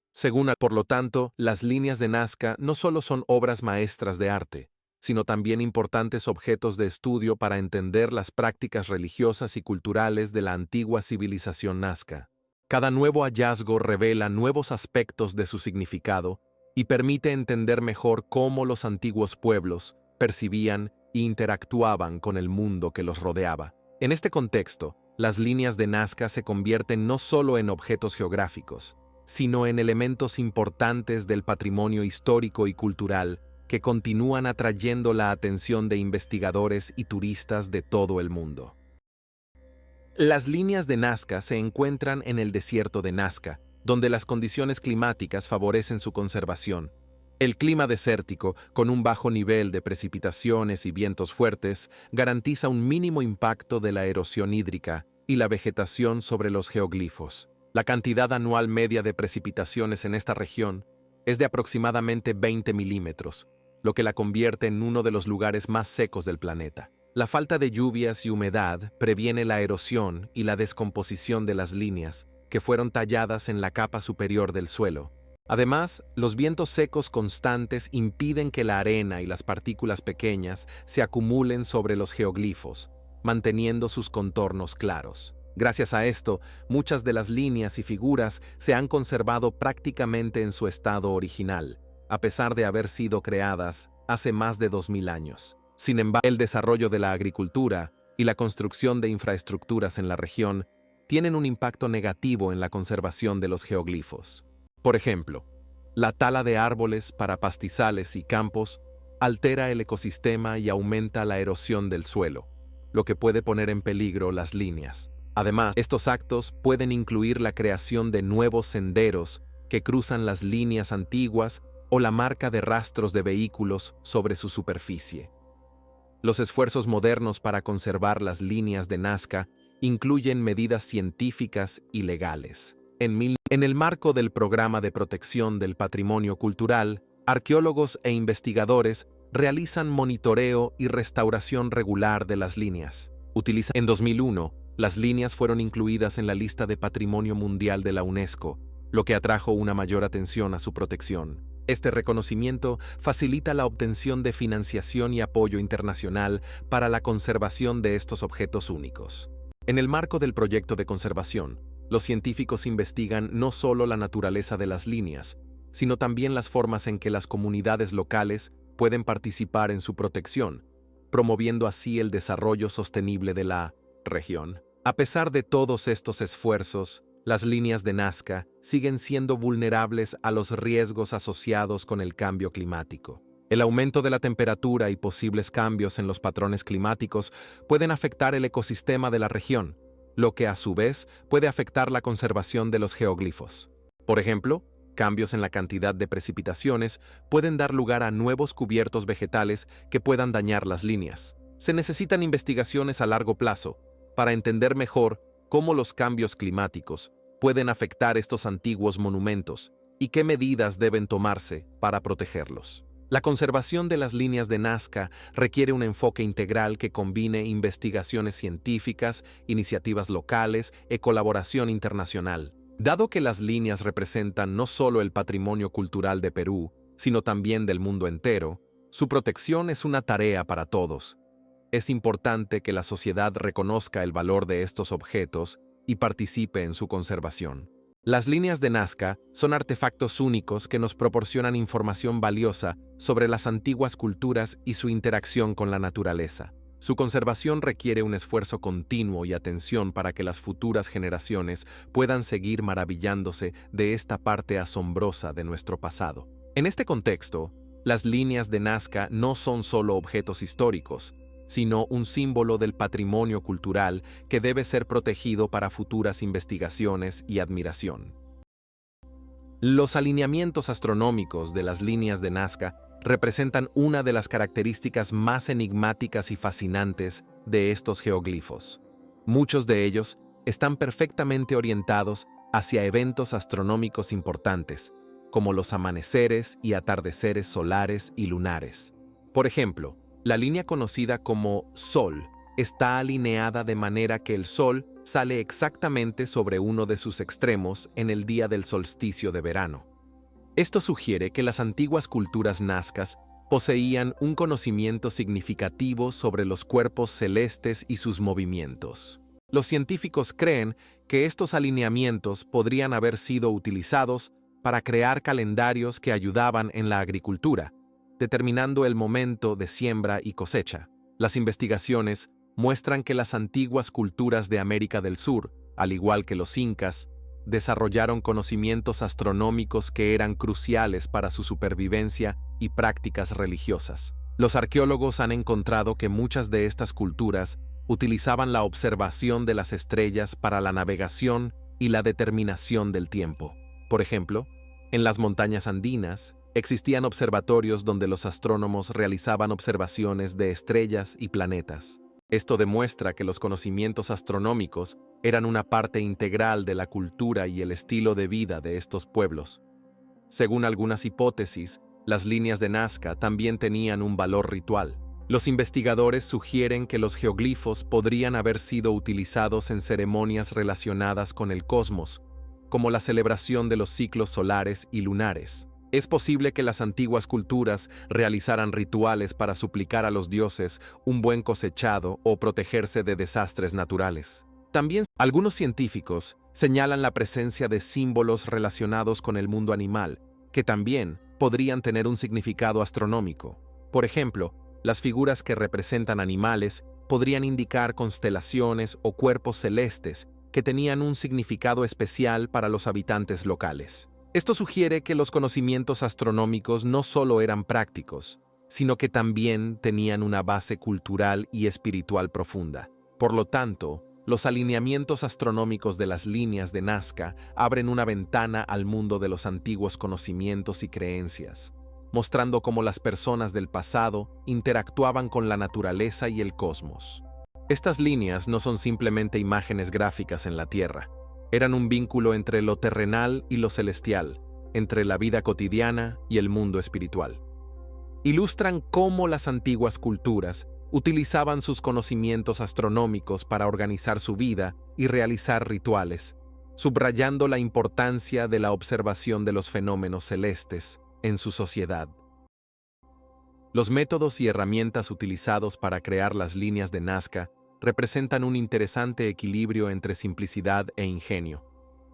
Por lo tanto, las líneas de Nazca no solo son obras maestras de arte, sino también importantes objetos de estudio para entender las prácticas religiosas y culturales de la antigua civilización nazca. Cada nuevo hallazgo revela nuevos aspectos de su significado y permite entender mejor cómo los antiguos pueblos percibían e interactuaban con el mundo que los rodeaba. En este contexto, las líneas de Nazca se convierten no solo en objetos geográficos, sino en elementos importantes del patrimonio histórico y cultural que continúan atrayendo la atención de investigadores y turistas de todo el mundo. Las líneas de Nazca se encuentran en el desierto de Nazca, donde las condiciones climáticas favorecen su conservación. El clima desértico, con un bajo nivel de precipitaciones y vientos fuertes, garantiza un mínimo impacto de la erosión hídrica y la vegetación sobre los geoglifos. La cantidad anual media de precipitaciones en esta región es de aproximadamente 20 milímetros, lo que la convierte en uno de los lugares más secos del planeta. La falta de lluvias y humedad previene la erosión y la descomposición de las líneas que fueron talladas en la capa superior del suelo. Además, los vientos secos constantes impiden que la arena y las partículas pequeñas se acumulen sobre los geoglifos, manteniendo sus contornos claros. Gracias a esto, muchas de las líneas y figuras se han conservado prácticamente en su estado original, a pesar de haber sido creadas hace más de 2000 años. Sin embargo, el desarrollo de la agricultura y la construcción de infraestructuras en la región tienen un impacto negativo en la conservación de los geoglifos. Por ejemplo, la tala de árboles para pastizales y campos altera el ecosistema y aumenta la erosión del suelo, lo que puede poner en peligro las líneas. Además, estos actos pueden incluir la creación de nuevos senderos que cruzan las líneas antiguas o la marca de rastros de vehículos sobre su superficie. Los esfuerzos modernos para conservar las líneas de Nazca incluyen medidas científicas y legales. En el marco del Programa de Protección del Patrimonio Cultural, arqueólogos e investigadores realizan monitoreo y restauración regular de las líneas. En 2001, las líneas fueron incluidas en la lista de Patrimonio Mundial de la UNESCO, lo que atrajo una mayor atención a su protección. Este reconocimiento facilita la obtención de financiación y apoyo internacional para la conservación de estos objetos únicos. En el marco del proyecto de conservación, los científicos investigan no solo la naturaleza de las líneas, sino también las formas en que las comunidades locales pueden participar en su protección, promoviendo así el desarrollo sostenible de la región. A pesar de todos estos esfuerzos, las líneas de Nazca siguen siendo vulnerables a los riesgos asociados con el cambio climático. El aumento de la temperatura y posibles cambios en los patrones climáticos pueden afectar el ecosistema de la región, lo que a su vez puede afectar la conservación de los geoglifos. Por ejemplo, cambios en la cantidad de precipitaciones pueden dar lugar a nuevos cubiertos vegetales que puedan dañar las líneas. Se necesitan investigaciones a largo plazo para entender mejor cómo los cambios climáticos pueden afectar estos antiguos monumentos y qué medidas deben tomarse para protegerlos. La conservación de las líneas de Nazca requiere un enfoque integral que combine investigaciones científicas, iniciativas locales y colaboración internacional. Dado que las líneas representan no solo el patrimonio cultural de Perú, sino también del mundo entero, su protección es una tarea para todos. Es importante que la sociedad reconozca el valor de estos objetos y participe en su conservación. Las líneas de Nazca son artefactos únicos que nos proporcionan información valiosa sobre las antiguas culturas y su interacción con la naturaleza. Su conservación requiere un esfuerzo continuo y atención para que las futuras generaciones puedan seguir maravillándose de esta parte asombrosa de nuestro pasado. En este contexto, las líneas de Nazca no son solo objetos históricos, sino un símbolo del patrimonio cultural que debe ser protegido para futuras investigaciones y admiración. Los alineamientos astronómicos de las líneas de Nazca representan una de las características más enigmáticas y fascinantes de estos geoglifos. Muchos de ellos están perfectamente orientados hacia eventos astronómicos importantes, como los amaneceres y atardeceres solares y lunares. Por ejemplo, la línea conocida como Sol está alineada de manera que el Sol sale exactamente sobre uno de sus extremos en el día del solsticio de verano. Esto sugiere que las antiguas culturas nazcas poseían un conocimiento significativo sobre los cuerpos celestes y sus movimientos. Los científicos creen que estos alineamientos podrían haber sido utilizados para crear calendarios que ayudaban en la agricultura, determinando el momento de siembra y cosecha. Las investigaciones muestran que las antiguas culturas de América del Sur, al igual que los incas, desarrollaron conocimientos astronómicos que eran cruciales para su supervivencia y prácticas religiosas. Los arqueólogos han encontrado que muchas de estas culturas utilizaban la observación de las estrellas para la navegación y la determinación del tiempo. Por ejemplo, en las montañas andinas, existían observatorios donde los astrónomos realizaban observaciones de estrellas y planetas. Esto demuestra que los conocimientos astronómicos eran una parte integral de la cultura y el estilo de vida de estos pueblos. Según algunas hipótesis, las líneas de Nazca también tenían un valor ritual. Los investigadores sugieren que los geoglifos podrían haber sido utilizados en ceremonias relacionadas con el cosmos, como la celebración de los ciclos solares y lunares. Es posible que las antiguas culturas realizaran rituales para suplicar a los dioses un buen cosechado o protegerse de desastres naturales. También algunos científicos señalan la presencia de símbolos relacionados con el mundo animal, que también podrían tener un significado astronómico. Por ejemplo, las figuras que representan animales podrían indicar constelaciones o cuerpos celestes que tenían un significado especial para los habitantes locales. Esto sugiere que los conocimientos astronómicos no solo eran prácticos, sino que también tenían una base cultural y espiritual profunda. Por lo tanto, los alineamientos astronómicos de las líneas de Nazca abren una ventana al mundo de los antiguos conocimientos y creencias, mostrando cómo las personas del pasado interactuaban con la naturaleza y el cosmos. Estas líneas no son simplemente imágenes gráficas en la Tierra, eran un vínculo entre lo terrenal y lo celestial, entre la vida cotidiana y el mundo espiritual. Ilustran cómo las antiguas culturas utilizaban sus conocimientos astronómicos para organizar su vida y realizar rituales, subrayando la importancia de la observación de los fenómenos celestes en su sociedad. Los métodos y herramientas utilizados para crear las líneas de Nazca representan un interesante equilibrio entre simplicidad e ingenio.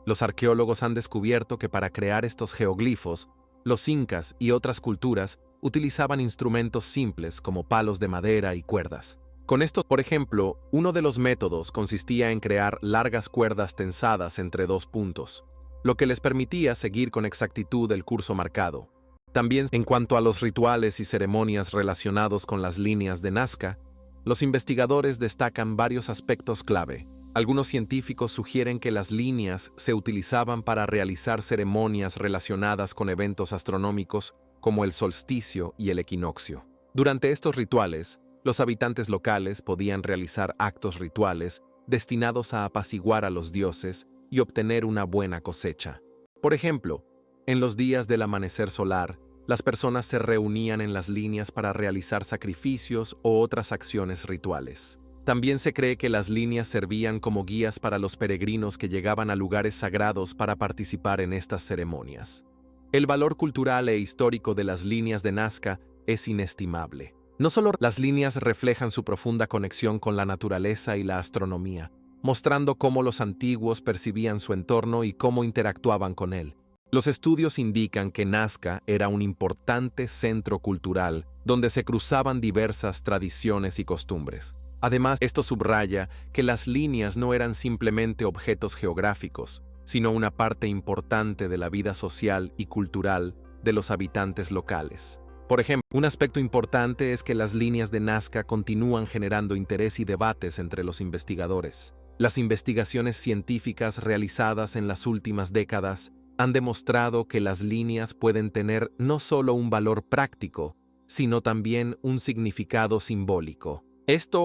Los arqueólogos han descubierto que para crear estos geoglifos, los incas y otras culturas utilizaban instrumentos simples como palos de madera y cuerdas. Con esto, por ejemplo, uno de los métodos consistía en crear largas cuerdas tensadas entre dos puntos, lo que les permitía seguir con exactitud el curso marcado. También, en cuanto a los rituales y ceremonias relacionados con las líneas de Nazca, los investigadores destacan varios aspectos clave. Algunos científicos sugieren que las líneas se utilizaban para realizar ceremonias relacionadas con eventos astronómicos como el solsticio y el equinoccio. Durante estos rituales, los habitantes locales podían realizar actos rituales destinados a apaciguar a los dioses y obtener una buena cosecha. Por ejemplo, en los días del amanecer solar, las personas se reunían en las líneas para realizar sacrificios o otras acciones rituales. También se cree que las líneas servían como guías para los peregrinos que llegaban a lugares sagrados para participar en estas ceremonias. El valor cultural e histórico de las líneas de Nazca es inestimable. No solo las líneas reflejan su profunda conexión con la naturaleza y la astronomía, mostrando cómo los antiguos percibían su entorno y cómo interactuaban con él. Los estudios indican que Nazca era un importante centro cultural donde se cruzaban diversas tradiciones y costumbres. Además, esto subraya que las líneas no eran simplemente objetos geográficos, sino una parte importante de la vida social y cultural de los habitantes locales. Por ejemplo, un aspecto importante es que las líneas de Nazca continúan generando interés y debates entre los investigadores. Las investigaciones científicas realizadas en las últimas décadas han demostrado que las líneas pueden tener no solo un valor práctico, sino también un significado simbólico.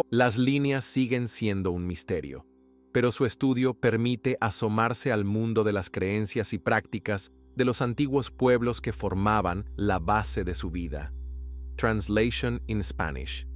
Las líneas siguen siendo un misterio, pero su estudio permite asomarse al mundo de las creencias y prácticas de los antiguos pueblos que formaban la base de su vida. Translation in Spanish.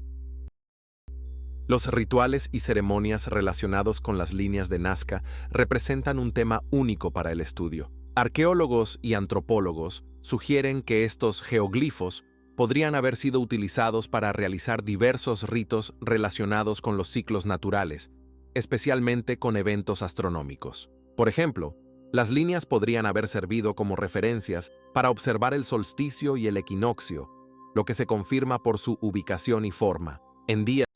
Los rituales y ceremonias relacionados con las líneas de Nazca representan un tema único para el estudio. Arqueólogos y antropólogos sugieren que estos geoglifos podrían haber sido utilizados para realizar diversos ritos relacionados con los ciclos naturales, especialmente con eventos astronómicos. Por ejemplo, las líneas podrían haber servido como referencias para observar el solsticio y el equinoccio, lo que se confirma por su ubicación y forma.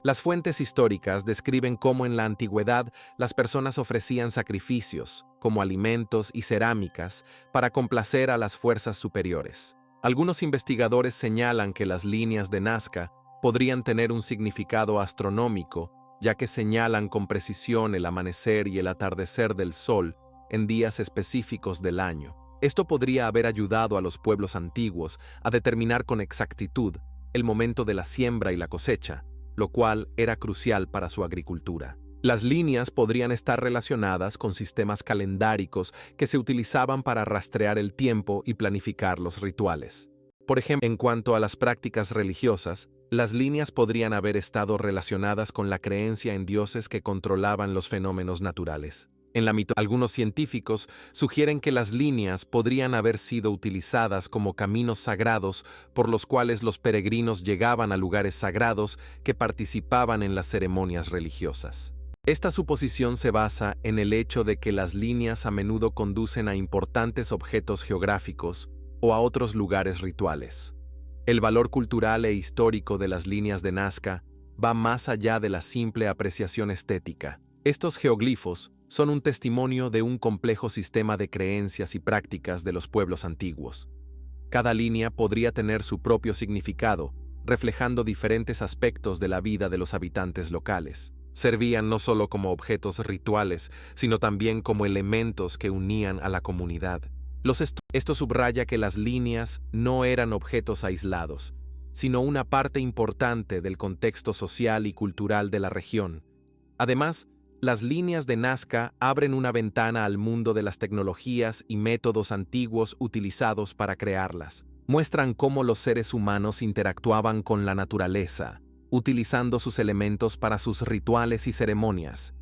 Las fuentes históricas describen cómo en la antigüedad las personas ofrecían sacrificios, como alimentos y cerámicas, para complacer a las fuerzas superiores. Algunos investigadores señalan que las líneas de Nazca podrían tener un significado astronómico, ya que señalan con precisión el amanecer y el atardecer del sol en días específicos del año. Esto podría haber ayudado a los pueblos antiguos a determinar con exactitud el momento de la siembra y la cosecha, lo cual era crucial para su agricultura. Las líneas podrían estar relacionadas con sistemas calendáricos que se utilizaban para rastrear el tiempo y planificar los rituales. Por ejemplo, en cuanto a las prácticas religiosas, las líneas podrían haber estado relacionadas con la creencia en dioses que controlaban los fenómenos naturales. Algunos científicos sugieren que las líneas podrían haber sido utilizadas como caminos sagrados por los cuales los peregrinos llegaban a lugares sagrados que participaban en las ceremonias religiosas. Esta suposición se basa en el hecho de que las líneas a menudo conducen a importantes objetos geográficos o a otros lugares rituales. El valor cultural e histórico de las líneas de Nazca va más allá de la simple apreciación estética. Estos geoglifos son un testimonio de un complejo sistema de creencias y prácticas de los pueblos antiguos. Cada línea podría tener su propio significado, reflejando diferentes aspectos de la vida de los habitantes locales. Servían no solo como objetos rituales, sino también como elementos que unían a la comunidad. Esto subraya que las líneas no eran objetos aislados, sino una parte importante del contexto social y cultural de la región. Además, las líneas de Nazca abren una ventana al mundo de las tecnologías y métodos antiguos utilizados para crearlas. Muestran cómo los seres humanos interactuaban con la naturaleza, utilizando sus elementos para sus rituales y ceremonias.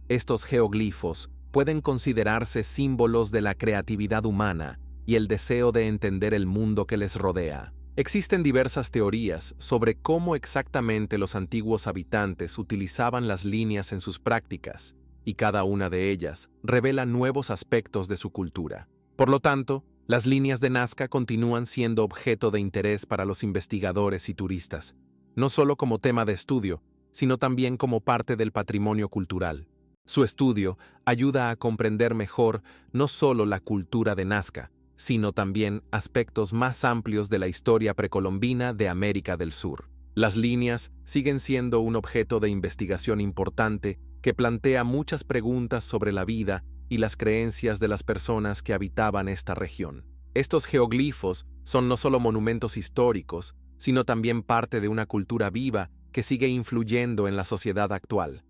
Estos geoglifos pueden considerarse símbolos de la creatividad humana y el deseo de entender el mundo que les rodea. Existen diversas teorías sobre cómo exactamente los antiguos habitantes utilizaban las líneas en sus prácticas, y cada una de ellas revela nuevos aspectos de su cultura. Por lo tanto, las líneas de Nazca continúan siendo objeto de interés para los investigadores y turistas, no solo como tema de estudio, sino también como parte del patrimonio cultural. Su estudio ayuda a comprender mejor no solo la cultura de Nazca, sino también aspectos más amplios de la historia precolombina de América del Sur. Las líneas siguen siendo un objeto de investigación importante que plantea muchas preguntas sobre la vida y las creencias de las personas que habitaban esta región. Estos geoglifos son no solo monumentos históricos, sino también parte de una cultura viva que sigue influyendo en la sociedad actual.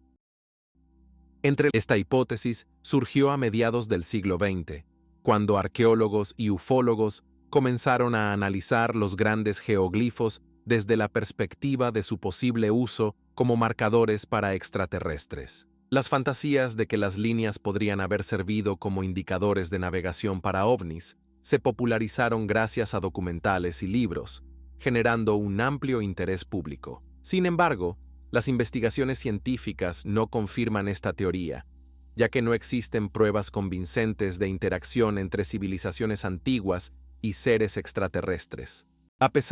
Esta hipótesis surgió a mediados del siglo XX, cuando arqueólogos y ufólogos comenzaron a analizar los grandes geoglifos desde la perspectiva de su posible uso como marcadores para extraterrestres. Las fantasías de que las líneas podrían haber servido como indicadores de navegación para ovnis se popularizaron gracias a documentales y libros, generando un amplio interés público. Sin embargo, las investigaciones científicas no confirman esta teoría, ya que no existen pruebas convincentes de interacción entre civilizaciones antiguas y seres extraterrestres.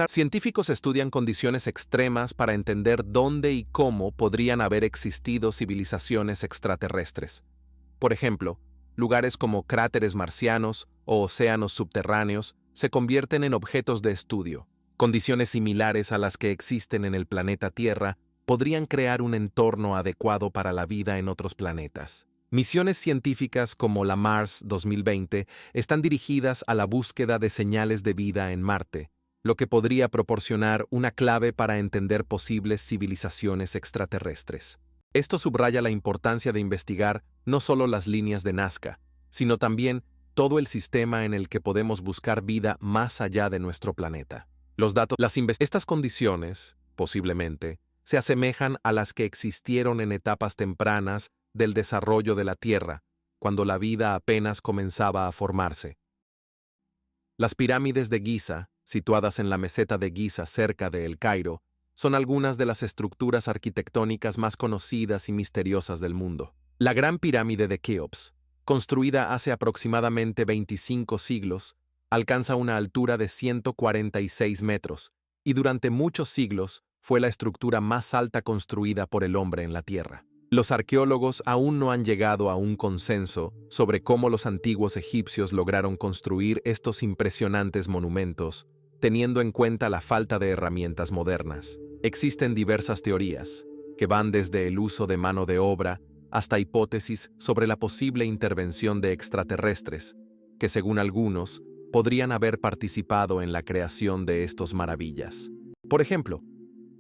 Científicos estudian condiciones extremas para entender dónde y cómo podrían haber existido civilizaciones extraterrestres. Por ejemplo, lugares como cráteres marcianos o océanos subterráneos se convierten en objetos de estudio. Condiciones similares a las que existen en el planeta Tierra podrían crear un entorno adecuado para la vida en otros planetas. Misiones científicas como la Mars 2020 están dirigidas a la búsqueda de señales de vida en Marte, lo que podría proporcionar una clave para entender posibles civilizaciones extraterrestres. Esto subraya la importancia de investigar no solo las líneas de Nazca, sino también todo el sistema en el que podemos buscar vida más allá de nuestro planeta. Estas condiciones, posiblemente, se asemejan a las que existieron en etapas tempranas del desarrollo de la Tierra, cuando la vida apenas comenzaba a formarse. Las pirámides de Giza, situadas en la meseta de Giza cerca de El Cairo, son algunas de las estructuras arquitectónicas más conocidas y misteriosas del mundo. La Gran Pirámide de Keops, construida hace aproximadamente 25 siglos, alcanza una altura de 146 metros y durante muchos siglos fue la estructura más alta construida por el hombre en la Tierra. Los arqueólogos aún no han llegado a un consenso sobre cómo los antiguos egipcios lograron construir estos impresionantes monumentos, teniendo en cuenta la falta de herramientas modernas. Existen diversas teorías, que van desde el uso de mano de obra hasta hipótesis sobre la posible intervención de extraterrestres, que según algunos, podrían haber participado en la creación de estas maravillas. Por ejemplo,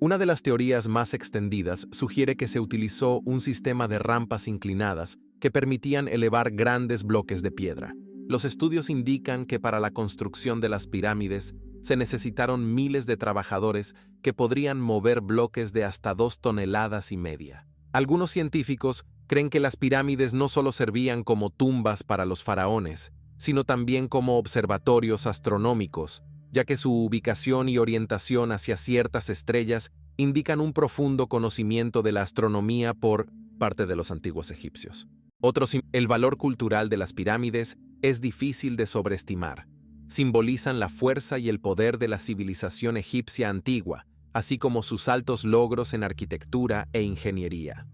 una de las teorías más extendidas sugiere que se utilizó un sistema de rampas inclinadas que permitían elevar grandes bloques de piedra. Los estudios indican que para la construcción de las pirámides se necesitaron miles de trabajadores que podrían mover bloques de hasta 2,5 toneladas. Algunos científicos creen que las pirámides no solo servían como tumbas para los faraones, sino también como observatorios astronómicos, ya que su ubicación y orientación hacia ciertas estrellas indican un profundo conocimiento de la astronomía por parte de los antiguos egipcios. El valor cultural de las pirámides es difícil de sobreestimar. simbolizan la fuerza y el poder de la civilización egipcia antigua, así como sus altos logros en arquitectura e ingeniería.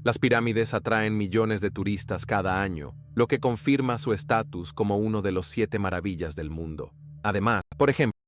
Las pirámides atraen millones de turistas cada año, lo que confirma su estatus como uno de los 7 maravillas del mundo. Además, por ejemplo,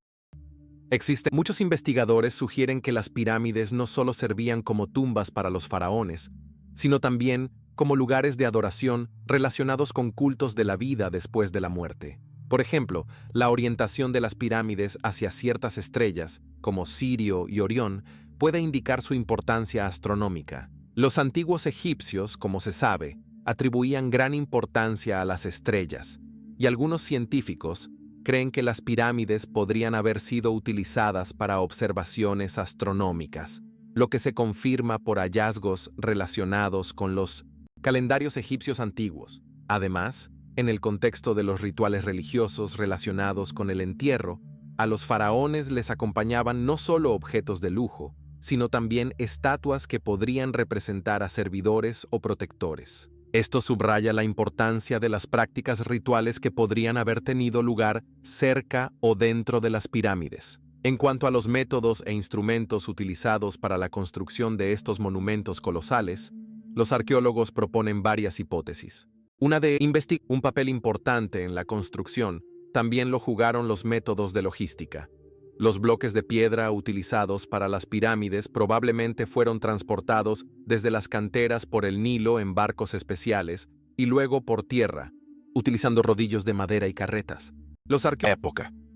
muchos investigadores sugieren que las pirámides no solo servían como tumbas para los faraones, sino también como lugares de adoración relacionados con cultos de la vida después de la muerte. Por ejemplo, la orientación de las pirámides hacia ciertas estrellas, como Sirio y Orión, puede indicar su importancia astronómica. Los antiguos egipcios, como se sabe, atribuían gran importancia a las estrellas, y algunos científicos creen que las pirámides podrían haber sido utilizadas para observaciones astronómicas, lo que se confirma por hallazgos relacionados con los calendarios egipcios antiguos. Además, en el contexto de los rituales religiosos relacionados con el entierro, a los faraones les acompañaban no solo objetos de lujo, sino también estatuas que podrían representar a servidores o protectores. Esto subraya la importancia de las prácticas rituales que podrían haber tenido lugar cerca o dentro de las pirámides. En cuanto a los métodos e instrumentos utilizados para la construcción de estos monumentos colosales, los arqueólogos proponen varias hipótesis. Un papel importante en la construcción también lo jugaron los métodos de logística. Los bloques de piedra utilizados para las pirámides probablemente fueron transportados desde las canteras por el Nilo en barcos especiales y luego por tierra, utilizando rodillos de madera y carretas.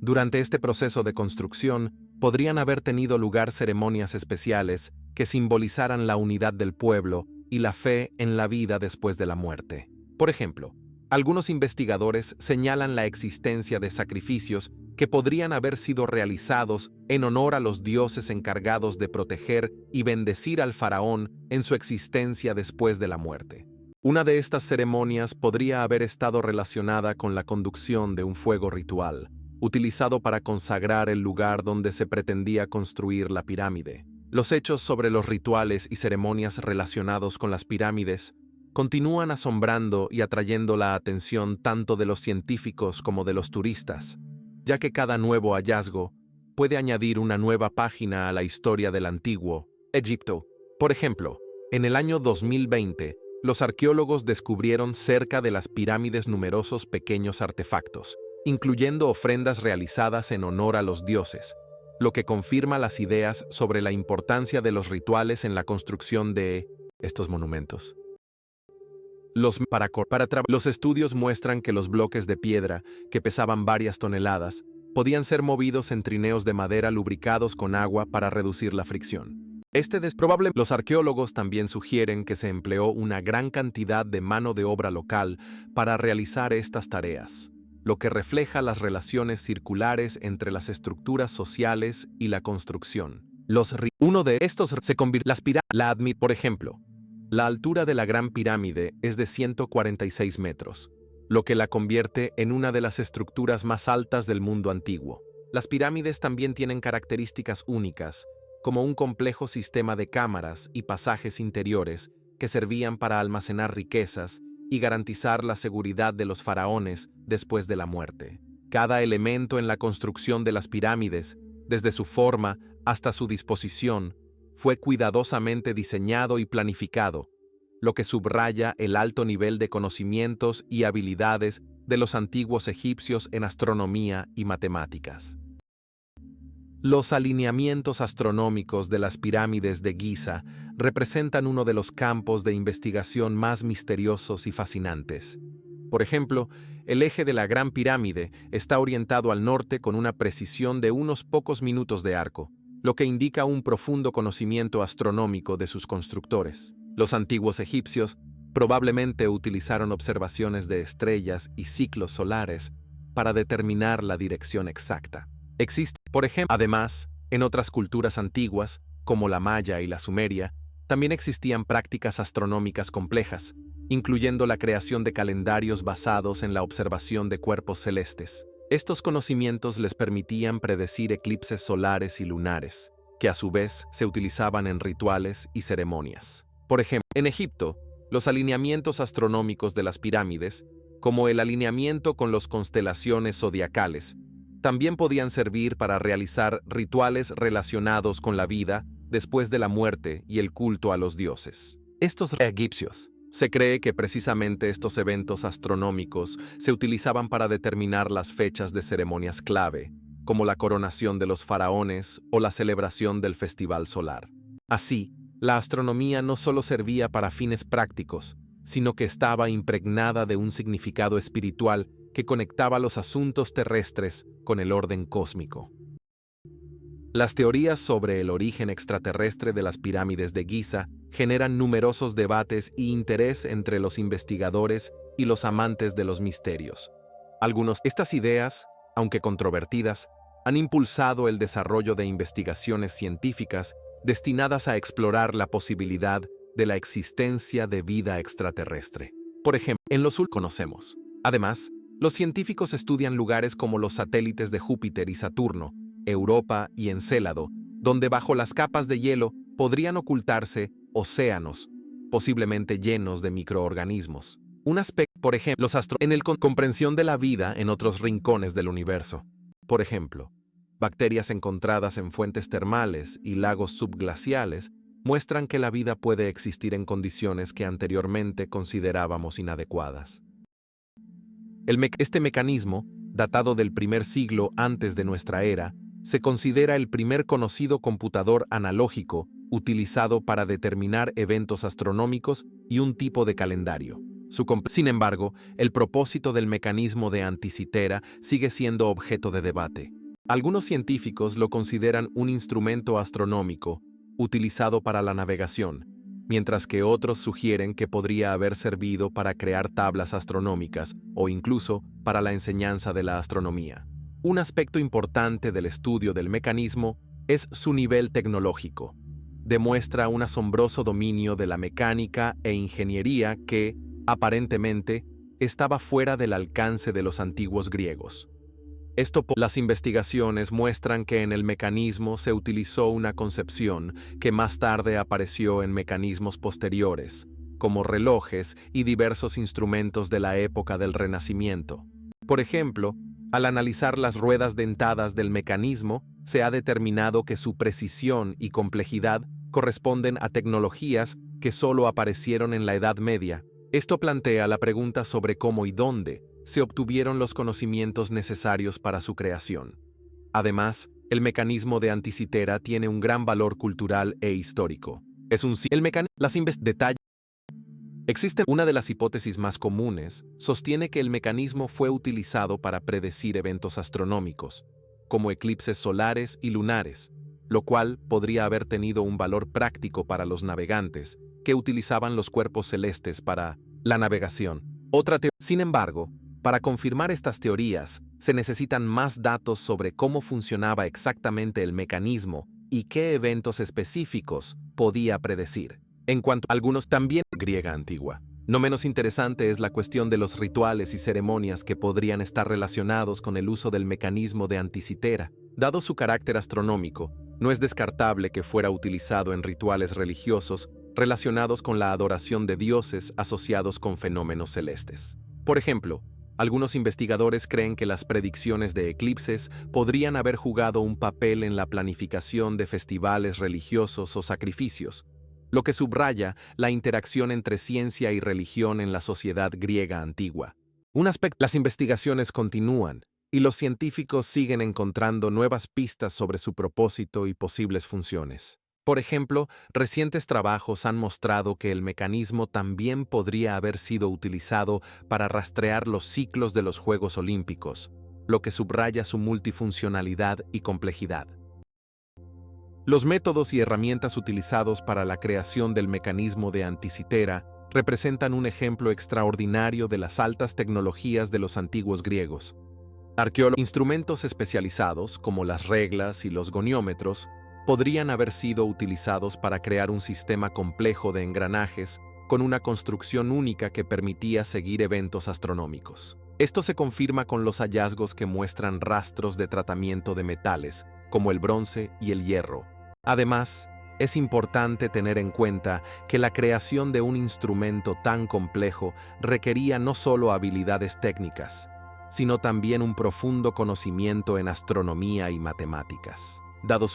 Durante este proceso de construcción, podrían haber tenido lugar ceremonias especiales que simbolizaran la unidad del pueblo y la fe en la vida después de la muerte. Por ejemplo, algunos investigadores señalan la existencia de sacrificios que podrían haber sido realizados en honor a los dioses encargados de proteger y bendecir al faraón en su existencia después de la muerte. Una de estas ceremonias podría haber estado relacionada con la conducción de un fuego ritual, utilizado para consagrar el lugar donde se pretendía construir la pirámide. Los hechos sobre los rituales y ceremonias relacionados con las pirámides continúan asombrando y atrayendo la atención tanto de los científicos como de los turistas, ya que cada nuevo hallazgo puede añadir una nueva página a la historia del antiguo Egipto. Por ejemplo, en el año 2020, los arqueólogos descubrieron cerca de las pirámides numerosos pequeños artefactos, incluyendo ofrendas realizadas en honor a los dioses, lo que confirma las ideas sobre la importancia de los rituales en la construcción de estos monumentos. Los estudios muestran que los bloques de piedra, que pesaban varias toneladas, podían ser movidos en trineos de madera lubricados con agua para reducir la fricción. Los arqueólogos también sugieren que se empleó una gran cantidad de mano de obra local para realizar estas tareas, lo que refleja las relaciones circulares entre las estructuras sociales y la construcción. Uno de estos se convirtió por ejemplo. La altura de la Gran Pirámide es de 146 metros, lo que la convierte en una de las estructuras más altas del mundo antiguo. Las pirámides también tienen características únicas, como un complejo sistema de cámaras y pasajes interiores que servían para almacenar riquezas y garantizar la seguridad de los faraones después de la muerte. Cada elemento en la construcción de las pirámides, desde su forma hasta su disposición, fue cuidadosamente diseñado y planificado, lo que subraya el alto nivel de conocimientos y habilidades de los antiguos egipcios en astronomía y matemáticas. Los alineamientos astronómicos de las pirámides de Giza representan uno de los campos de investigación más misteriosos y fascinantes. Por ejemplo, el eje de la Gran Pirámide está orientado al norte con una precisión de unos pocos minutos de arco, lo que indica un profundo conocimiento astronómico de sus constructores. Los antiguos egipcios probablemente utilizaron observaciones de estrellas y ciclos solares para determinar la dirección exacta. Además, en otras culturas antiguas, como la maya y la sumeria, también existían prácticas astronómicas complejas, incluyendo la creación de calendarios basados en la observación de cuerpos celestes. Estos conocimientos les permitían predecir eclipses solares y lunares, que a su vez se utilizaban en rituales y ceremonias. Por ejemplo, en Egipto, los alineamientos astronómicos de las pirámides como el alineamiento con las constelaciones zodiacales. También podían servir para realizar rituales relacionados con la vida después de la muerte y el culto a los dioses. Estos egipcios. Se cree que precisamente estos eventos astronómicos se utilizaban para determinar las fechas de ceremonias clave, como la coronación de los faraones o la celebración del festival solar. Así, la astronomía no solo servía para fines prácticos, sino que estaba impregnada de un significado espiritual que conectaba los asuntos terrestres con el orden cósmico. Las teorías sobre el origen extraterrestre de las pirámides de Giza generan numerosos debates y interés entre los investigadores y los amantes de los misterios. Estas ideas, aunque controvertidas, han impulsado el desarrollo de investigaciones científicas destinadas a explorar la posibilidad de la existencia de vida extraterrestre. Por ejemplo, en los conocemos. Además, los científicos estudian lugares como los satélites de Júpiter y Saturno, Europa y Encélado, donde bajo las capas de hielo podrían ocultarse océanos, posiblemente llenos de microorganismos. Un aspecto, por ejemplo, los en la comprensión de la vida en otros rincones del universo. Por ejemplo, bacterias encontradas en fuentes termales y lagos subglaciales muestran que la vida puede existir en condiciones que anteriormente considerábamos inadecuadas. Este mecanismo, datado del primer siglo antes de nuestra era, se considera el primer conocido computador analógico utilizado para determinar eventos astronómicos y un tipo de calendario. Sin embargo, el propósito del mecanismo de Anticitera sigue siendo objeto de debate. Algunos científicos lo consideran un instrumento astronómico utilizado para la navegación, mientras que otros sugieren que podría haber servido para crear tablas astronómicas o incluso para la enseñanza de la astronomía. Un aspecto importante del estudio del mecanismo es su nivel tecnológico. Demuestra un asombroso dominio de la mecánica e ingeniería que, aparentemente, estaba fuera del alcance de los antiguos griegos. Las investigaciones muestran que en el mecanismo se utilizó una concepción que más tarde apareció en mecanismos posteriores, como relojes y diversos instrumentos de la época del Renacimiento. Por ejemplo, al analizar las ruedas dentadas del mecanismo, se ha determinado que su precisión y complejidad corresponden a tecnologías que solo aparecieron en la Edad Media. Esto plantea la pregunta sobre cómo y dónde se obtuvieron los conocimientos necesarios para su creación. Además, el mecanismo de Anticitera tiene un gran valor cultural e histórico. Existe una de las hipótesis más comunes, sostiene que el mecanismo fue utilizado para predecir eventos astronómicos, como eclipses solares y lunares, lo cual podría haber tenido un valor práctico para los navegantes, que utilizaban los cuerpos celestes para la navegación. Sin embargo, para confirmar estas teorías, se necesitan más datos sobre cómo funcionaba exactamente el mecanismo y qué eventos específicos podía predecir. En cuanto a algunos también griega antigua. No menos interesante es la cuestión de los rituales y ceremonias que podrían estar relacionados con el uso del mecanismo de Anticitera. Dado su carácter astronómico, no es descartable que fuera utilizado en rituales religiosos relacionados con la adoración de dioses asociados con fenómenos celestes. Por ejemplo, algunos investigadores creen que las predicciones de eclipses podrían haber jugado un papel en la planificación de festivales religiosos o sacrificios, lo que subraya la interacción entre ciencia y religión en la sociedad griega antigua. Las investigaciones continúan, y los científicos siguen encontrando nuevas pistas sobre su propósito y posibles funciones. Por ejemplo, recientes trabajos han mostrado que el mecanismo también podría haber sido utilizado para rastrear los ciclos de los Juegos Olímpicos, lo que subraya su multifuncionalidad y complejidad. Los métodos y herramientas utilizados para la creación del mecanismo de Anticitera representan un ejemplo extraordinario de las altas tecnologías de los antiguos griegos. Instrumentos especializados, como las reglas y los goniómetros, podrían haber sido utilizados para crear un sistema complejo de engranajes con una construcción única que permitía seguir eventos astronómicos. Esto se confirma con los hallazgos que muestran rastros de tratamiento de metales, como el bronce y el hierro. Además, Es importante tener en cuenta que la creación de un instrumento tan complejo requería no solo habilidades técnicas, sino también un profundo conocimiento en astronomía y matemáticas.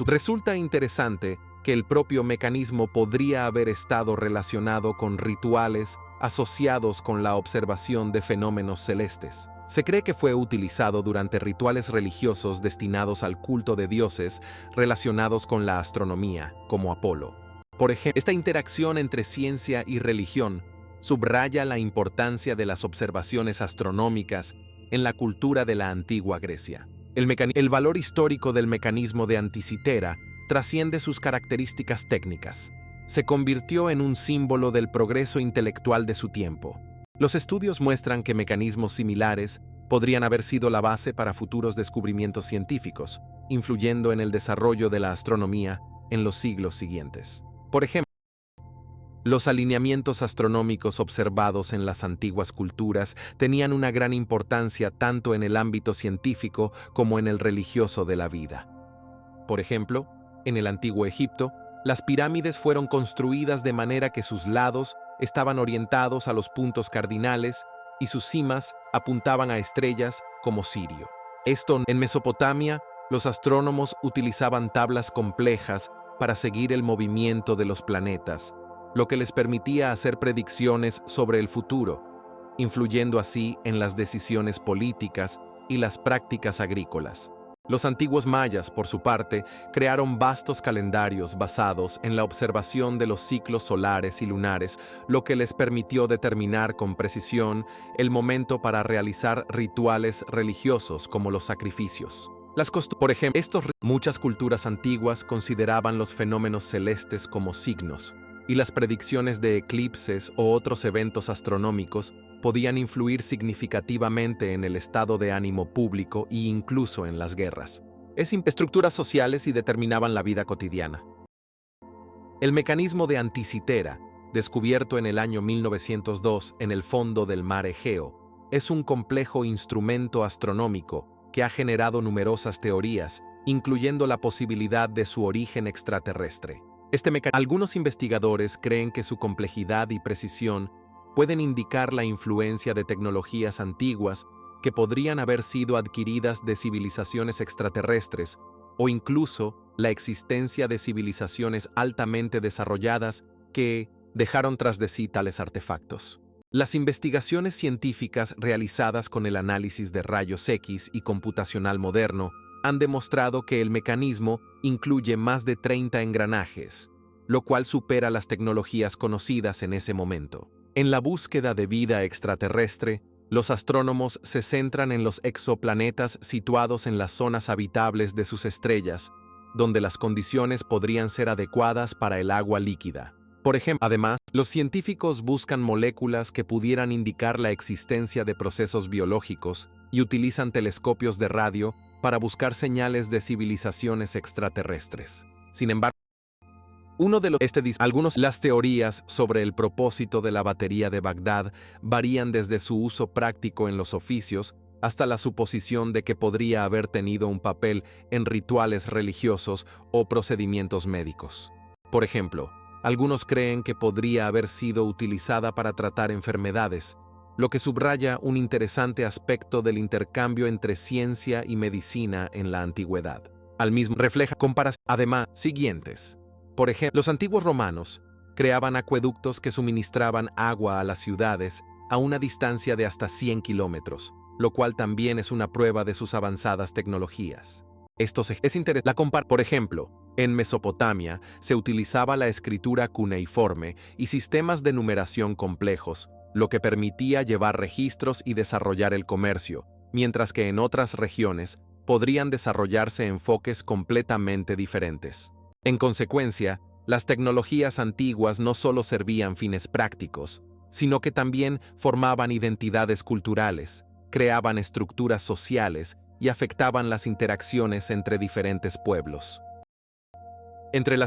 Resulta interesante que el propio mecanismo podría haber estado relacionado con rituales asociados con la observación de fenómenos celestes. Se cree que fue utilizado durante rituales religiosos destinados al culto de dioses relacionados con la astronomía, como Apolo. Por ejemplo, esta interacción entre ciencia y religión subraya la importancia de las observaciones astronómicas en la cultura de la antigua Grecia. El valor histórico del mecanismo de Anticitera trasciende sus características técnicas. Se convirtió en un símbolo del progreso intelectual de su tiempo. Los estudios muestran que mecanismos similares podrían haber sido la base para futuros descubrimientos científicos, influyendo en el desarrollo de la astronomía en los siglos siguientes. Por ejemplo, los alineamientos astronómicos observados en las antiguas culturas tenían una gran importancia tanto en el ámbito científico como en el religioso de la vida. Por ejemplo, en el antiguo Egipto, las pirámides fueron construidas de manera que sus lados estaban orientados a los puntos cardinales y sus cimas apuntaban a estrellas como Sirio. En Mesopotamia, los astrónomos utilizaban tablas complejas para seguir el movimiento de los planetas, lo que les permitía hacer predicciones sobre el futuro, influyendo así en las decisiones políticas y las prácticas agrícolas. Los antiguos mayas, por su parte, crearon vastos calendarios basados en la observación de los ciclos solares y lunares, lo que les permitió determinar con precisión el momento para realizar rituales religiosos como los sacrificios. Por ejemplo, muchas culturas antiguas consideraban los fenómenos celestes como signos, y las predicciones de eclipses o otros eventos astronómicos podían influir significativamente en el estado de ánimo público e incluso en las guerras. Estructuras sociales y determinaban la vida cotidiana. El mecanismo de Anticitera, descubierto en el año 1902 en el fondo del mar Egeo, es un complejo instrumento astronómico que ha generado numerosas teorías, incluyendo la posibilidad de su origen extraterrestre. Algunos investigadores creen que su complejidad y precisión pueden indicar la influencia de tecnologías antiguas que podrían haber sido adquiridas de civilizaciones extraterrestres o incluso la existencia de civilizaciones altamente desarrolladas que dejaron tras de sí tales artefactos. Las investigaciones científicas realizadas con el análisis de rayos X y computacional moderno han demostrado que el mecanismo incluye más de 30 engranajes, lo cual supera las tecnologías conocidas en ese momento. En la búsqueda de vida extraterrestre, los astrónomos se centran en los exoplanetas situados en las zonas habitables de sus estrellas, donde las condiciones podrían ser adecuadas para el agua líquida. Por ejemplo, además, los científicos buscan moléculas que pudieran indicar la existencia de procesos biológicos y utilizan telescopios de radio para buscar señales de civilizaciones extraterrestres. Sin embargo, las teorías sobre el propósito de la batería de Bagdad varían desde su uso práctico en los oficios hasta la suposición de que podría haber tenido un papel en rituales religiosos o procedimientos médicos. Por ejemplo, algunos creen que podría haber sido utilizada para tratar enfermedades, lo que subraya un interesante aspecto del intercambio entre ciencia y medicina en la antigüedad. Refleja comparaciones, además, siguientes. Por ejemplo, los antiguos romanos creaban acueductos que suministraban agua a las ciudades a una distancia de hasta 100 kilómetros, lo cual también es una prueba de sus avanzadas tecnologías. Por ejemplo, en Mesopotamia se utilizaba la escritura cuneiforme y sistemas de numeración complejos, lo que permitía llevar registros y desarrollar el comercio, mientras que en otras regiones podrían desarrollarse enfoques completamente diferentes. En consecuencia, las tecnologías antiguas no solo servían fines prácticos, sino que también formaban identidades culturales, creaban estructuras sociales y afectaban las interacciones entre diferentes pueblos.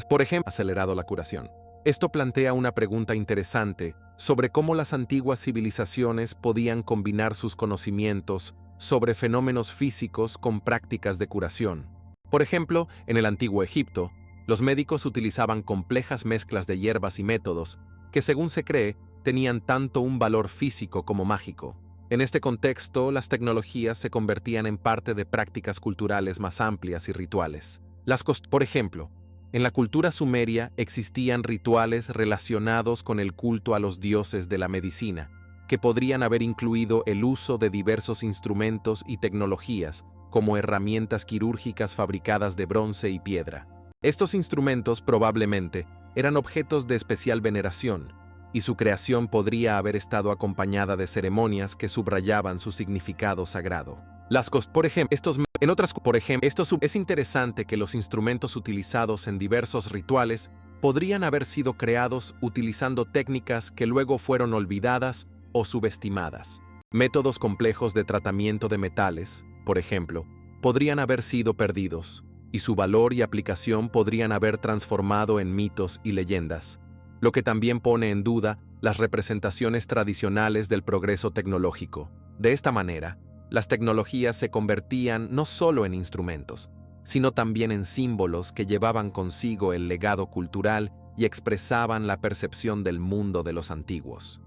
Por ejemplo, acelerado la curación. Esto plantea una pregunta interesante sobre cómo las antiguas civilizaciones podían combinar sus conocimientos sobre fenómenos físicos con prácticas de curación. Por ejemplo, en el antiguo Egipto, Los médicos utilizaban complejas mezclas de hierbas y métodos que, según se cree, tenían tanto un valor físico como mágico. En este contexto, las tecnologías se convertían en parte de prácticas culturales más amplias y rituales. Por ejemplo, en la cultura sumeria existían rituales relacionados con el culto a los dioses de la medicina, que podrían haber incluido el uso de diversos instrumentos y tecnologías, como herramientas quirúrgicas fabricadas de bronce y piedra. Estos instrumentos probablemente eran objetos de especial veneración, y su creación podría haber estado acompañada de ceremonias que subrayaban su significado sagrado. Es interesante que los instrumentos utilizados en diversos rituales podrían haber sido creados utilizando técnicas que luego fueron olvidadas o subestimadas. Métodos complejos de tratamiento de metales, por ejemplo, podrían haber sido perdidos, y su valor y aplicación podrían haber transformado en mitos y leyendas, lo que también pone en duda las representaciones tradicionales del progreso tecnológico. De esta manera, las tecnologías se convertían no solo en instrumentos, sino también en símbolos que llevaban consigo el legado cultural y expresaban la percepción del mundo de los antiguos.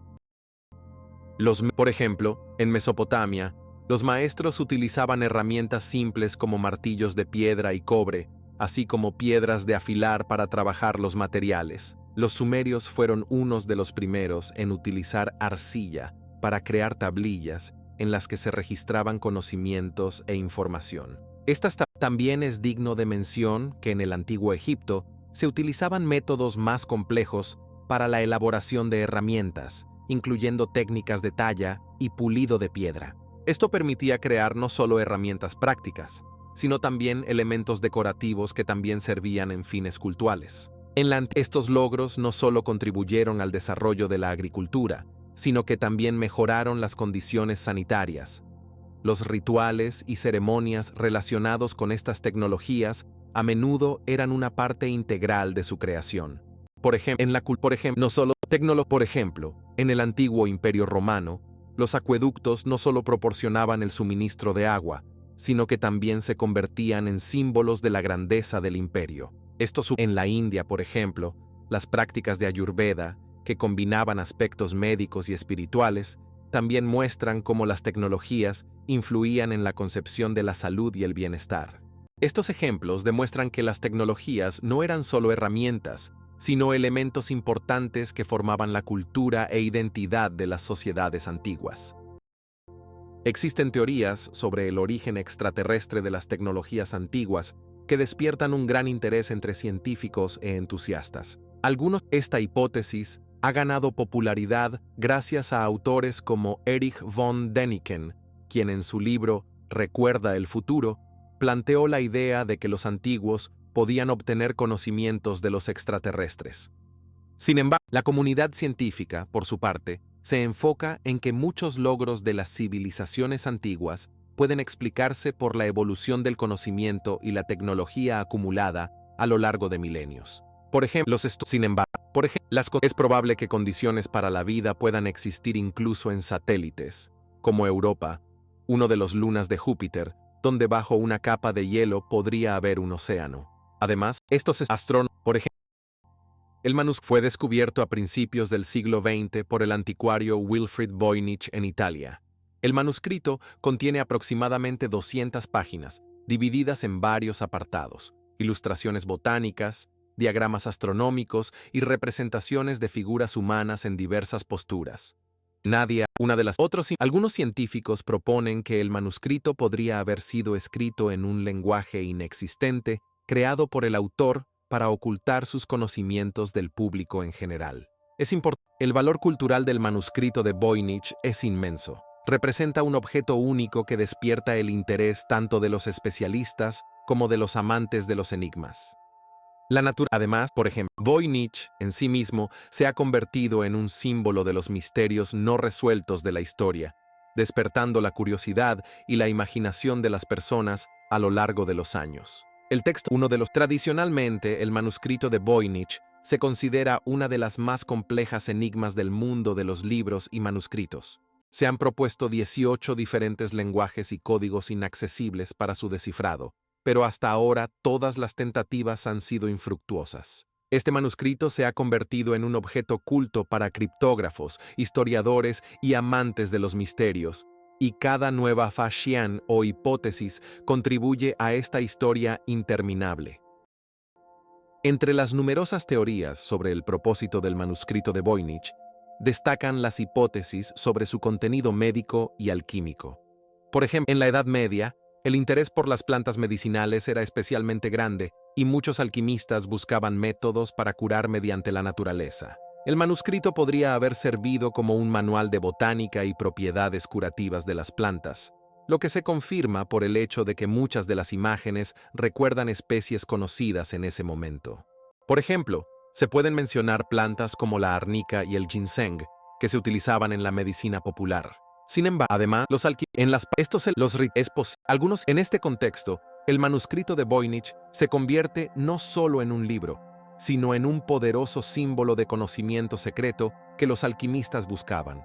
Por ejemplo, en Mesopotamia, los maestros utilizaban herramientas simples como martillos de piedra y cobre, así como piedras de afilar para trabajar los materiales. Los sumerios fueron unos de los primeros en utilizar arcilla para crear tablillas en las que se registraban conocimientos e información. También es digno de mención que en el Antiguo Egipto se utilizaban métodos más complejos para la elaboración de herramientas, incluyendo técnicas de talla y pulido de piedra. Esto permitía crear no solo herramientas prácticas, sino también elementos decorativos que también servían en fines cultuales. Estos logros no solo contribuyeron al desarrollo de la agricultura, sino que también mejoraron las condiciones sanitarias. Los rituales y ceremonias relacionados con estas tecnologías a menudo eran una parte integral de su creación. Por ejemplo, en el antiguo Imperio Romano, los acueductos no solo proporcionaban el suministro de agua, sino que también se convertían en símbolos de la grandeza del imperio. En la India, por ejemplo, las prácticas de Ayurveda, que combinaban aspectos médicos y espirituales, también muestran cómo las tecnologías influían en la concepción de la salud y el bienestar. Estos ejemplos demuestran que las tecnologías no eran solo herramientas, sino elementos importantes que formaban la cultura e identidad de las sociedades antiguas. Existen teorías sobre el origen extraterrestre de las tecnologías antiguas que despiertan un gran interés entre científicos e entusiastas. Esta hipótesis ha ganado popularidad gracias a autores como Erich von Däniken, quien en su libro Recuerda el futuro, planteó la idea de que los antiguos podían obtener conocimientos de los extraterrestres. Sin embargo, la comunidad científica, por su parte, se enfoca en que muchos logros de las civilizaciones antiguas pueden explicarse por la evolución del conocimiento y la tecnología acumulada a lo largo de milenios. Es probable que condiciones para la vida puedan existir incluso en satélites, como Europa, uno de los lunas de Júpiter, donde bajo una capa de hielo podría haber un océano. Además, el manuscrito fue descubierto a principios del siglo XX por el anticuario Wilfrid Voynich en Italia. El manuscrito contiene aproximadamente 200 páginas, divididas en varios apartados, ilustraciones botánicas, diagramas astronómicos y representaciones de figuras humanas en diversas posturas. Algunos científicos proponen que el manuscrito podría haber sido escrito en un lenguaje inexistente, creado por el autor para ocultar sus conocimientos del público en general. El valor cultural del manuscrito de Voynich es inmenso. Representa un objeto único que despierta el interés tanto de los especialistas como de los amantes de los enigmas. Además, por ejemplo, Voynich en sí mismo se ha convertido en un símbolo de los misterios no resueltos de la historia, despertando la curiosidad y la imaginación de las personas a lo largo de los años. Tradicionalmente, el manuscrito de Voynich se considera una de las más complejas enigmas del mundo de los libros y manuscritos. Se han propuesto 18 diferentes lenguajes y códigos inaccesibles para su descifrado, pero hasta ahora todas las tentativas han sido infructuosas. Este manuscrito se ha convertido en un objeto culto para criptógrafos, historiadores y amantes de los misterios, y cada nueva fashion o hipótesis contribuye a esta historia interminable. Entre las numerosas teorías sobre el propósito del manuscrito de Voynich, destacan las hipótesis sobre su contenido médico y alquímico. Por ejemplo, en la Edad Media, el interés por las plantas medicinales era especialmente grande y muchos alquimistas buscaban métodos para curar mediante la naturaleza. El manuscrito podría haber servido como un manual de botánica y propiedades curativas de las plantas, lo que se confirma por el hecho de que muchas de las imágenes recuerdan especies conocidas en ese momento. Por ejemplo, se pueden mencionar plantas como la arnica y el ginseng, que se utilizaban en la medicina popular. Sin embargo, además, en este contexto, el manuscrito de Voynich se convierte no solo en un libro, sino en un poderoso símbolo de conocimiento secreto que los alquimistas buscaban.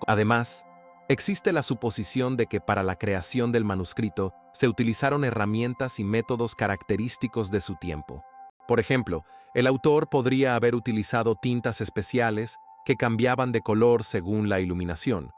Además, existe la suposición de que para la creación del manuscrito se utilizaron herramientas y métodos característicos de su tiempo. Por ejemplo, el autor podría haber utilizado tintas especiales que cambiaban de color según la iluminación,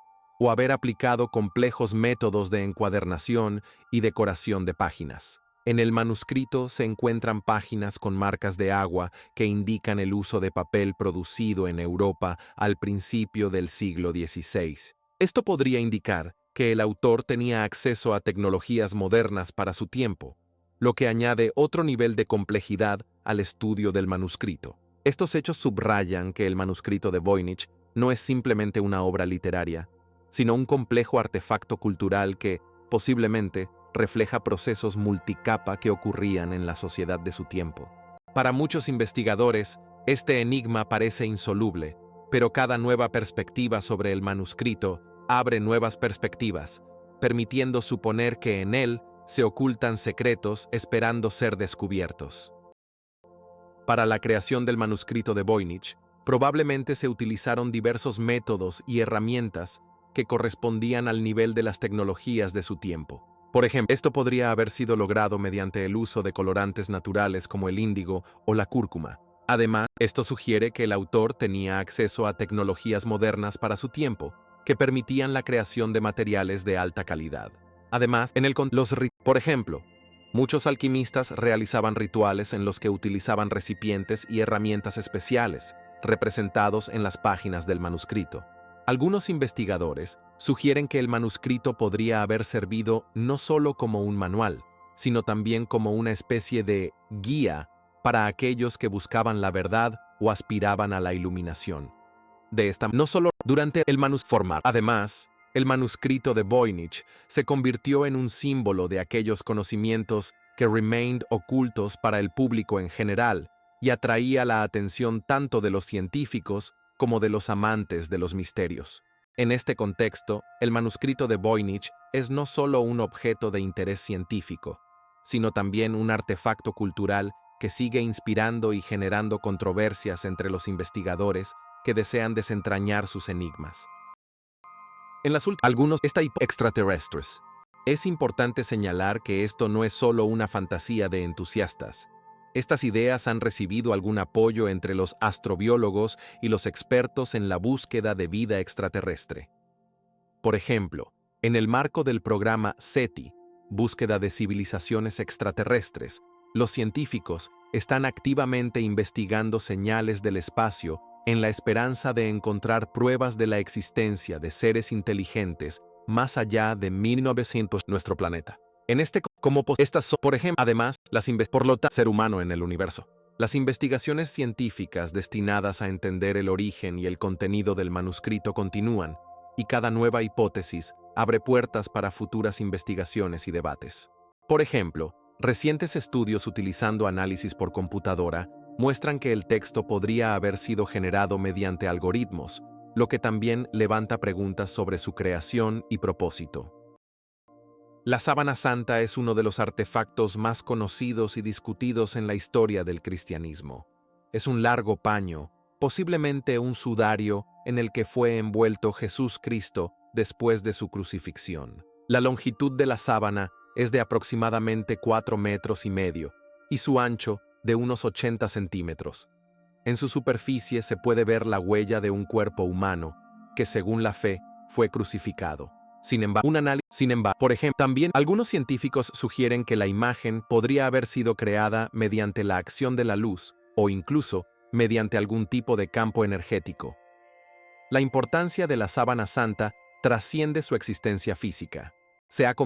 o haber aplicado complejos métodos de encuadernación y decoración de páginas. En el manuscrito se encuentran páginas con marcas de agua que indican el uso de papel producido en Europa al principio del siglo XVI. Esto podría indicar que el autor tenía acceso a tecnologías modernas para su tiempo, lo que añade otro nivel de complejidad al estudio del manuscrito. Estos hechos subrayan que el manuscrito de Voynich no es simplemente una obra literaria, sino un complejo artefacto cultural que, posiblemente, refleja procesos multicapa que ocurrían en la sociedad de su tiempo. Para muchos investigadores, este enigma parece insoluble, pero cada nueva perspectiva sobre el manuscrito abre nuevas perspectivas, permitiendo suponer que en él se ocultan secretos esperando ser descubiertos. Para la creación del manuscrito de Voynich, probablemente se utilizaron diversos métodos y herramientas que correspondían al nivel de las tecnologías de su tiempo. Por ejemplo, esto podría haber sido logrado mediante el uso de colorantes naturales como el índigo o la cúrcuma. Además, esto sugiere que el autor tenía acceso a tecnologías modernas para su tiempo, que permitían la creación de materiales de alta calidad. Además, por ejemplo, muchos alquimistas realizaban rituales en los que utilizaban recipientes y herramientas especiales, representados en las páginas del manuscrito. Algunos investigadores sugieren que el manuscrito podría haber servido no solo como un manual, sino también como una especie de guía para aquellos que buscaban la verdad o aspiraban a la iluminación. No solo durante el manuscrito. Además, el manuscrito de Voynich se convirtió en un símbolo de aquellos conocimientos que remained ocultos para el público en general y atraía la atención tanto de los científicos como de los amantes de los misterios. En este contexto, el manuscrito de Voynich es no solo un objeto de interés científico, sino también un artefacto cultural que sigue inspirando y generando controversias entre los investigadores que desean desentrañar sus enigmas. En las últimas, extraterrestres. Es importante señalar que esto no es solo una fantasía de entusiastas. Estas ideas han recibido algún apoyo entre los astrobiólogos y los expertos en la búsqueda de vida extraterrestre. Por ejemplo, en el marco del programa SETI, Búsqueda de Civilizaciones Extraterrestres, los científicos están activamente investigando señales del espacio en la esperanza de encontrar pruebas de la existencia de seres inteligentes más allá de 1900 nuestro planeta. Estas son, por ejemplo, además, por lo tanto, ser humano en el universo. Las investigaciones científicas destinadas a entender el origen y el contenido del manuscrito continúan, y cada nueva hipótesis abre puertas para futuras investigaciones y debates. Por ejemplo, recientes estudios utilizando análisis por computadora muestran que el texto podría haber sido generado mediante algoritmos, lo que también levanta preguntas sobre su creación y propósito. La sábana santa es uno de los artefactos más conocidos y discutidos en la historia del cristianismo. Es un largo paño, posiblemente un sudario, en el que fue envuelto Jesús Cristo después de su crucifixión. La longitud de la sábana es de aproximadamente 4,5 metros y su ancho de unos 80 centímetros. En su superficie se puede ver la huella de un cuerpo humano que, según la fe, fue crucificado. Sin embargo, por ejemplo, también algunos científicos sugieren que la imagen podría haber sido creada mediante la acción de la luz o incluso mediante algún tipo de campo energético. La importancia de la sábana santa trasciende su existencia física.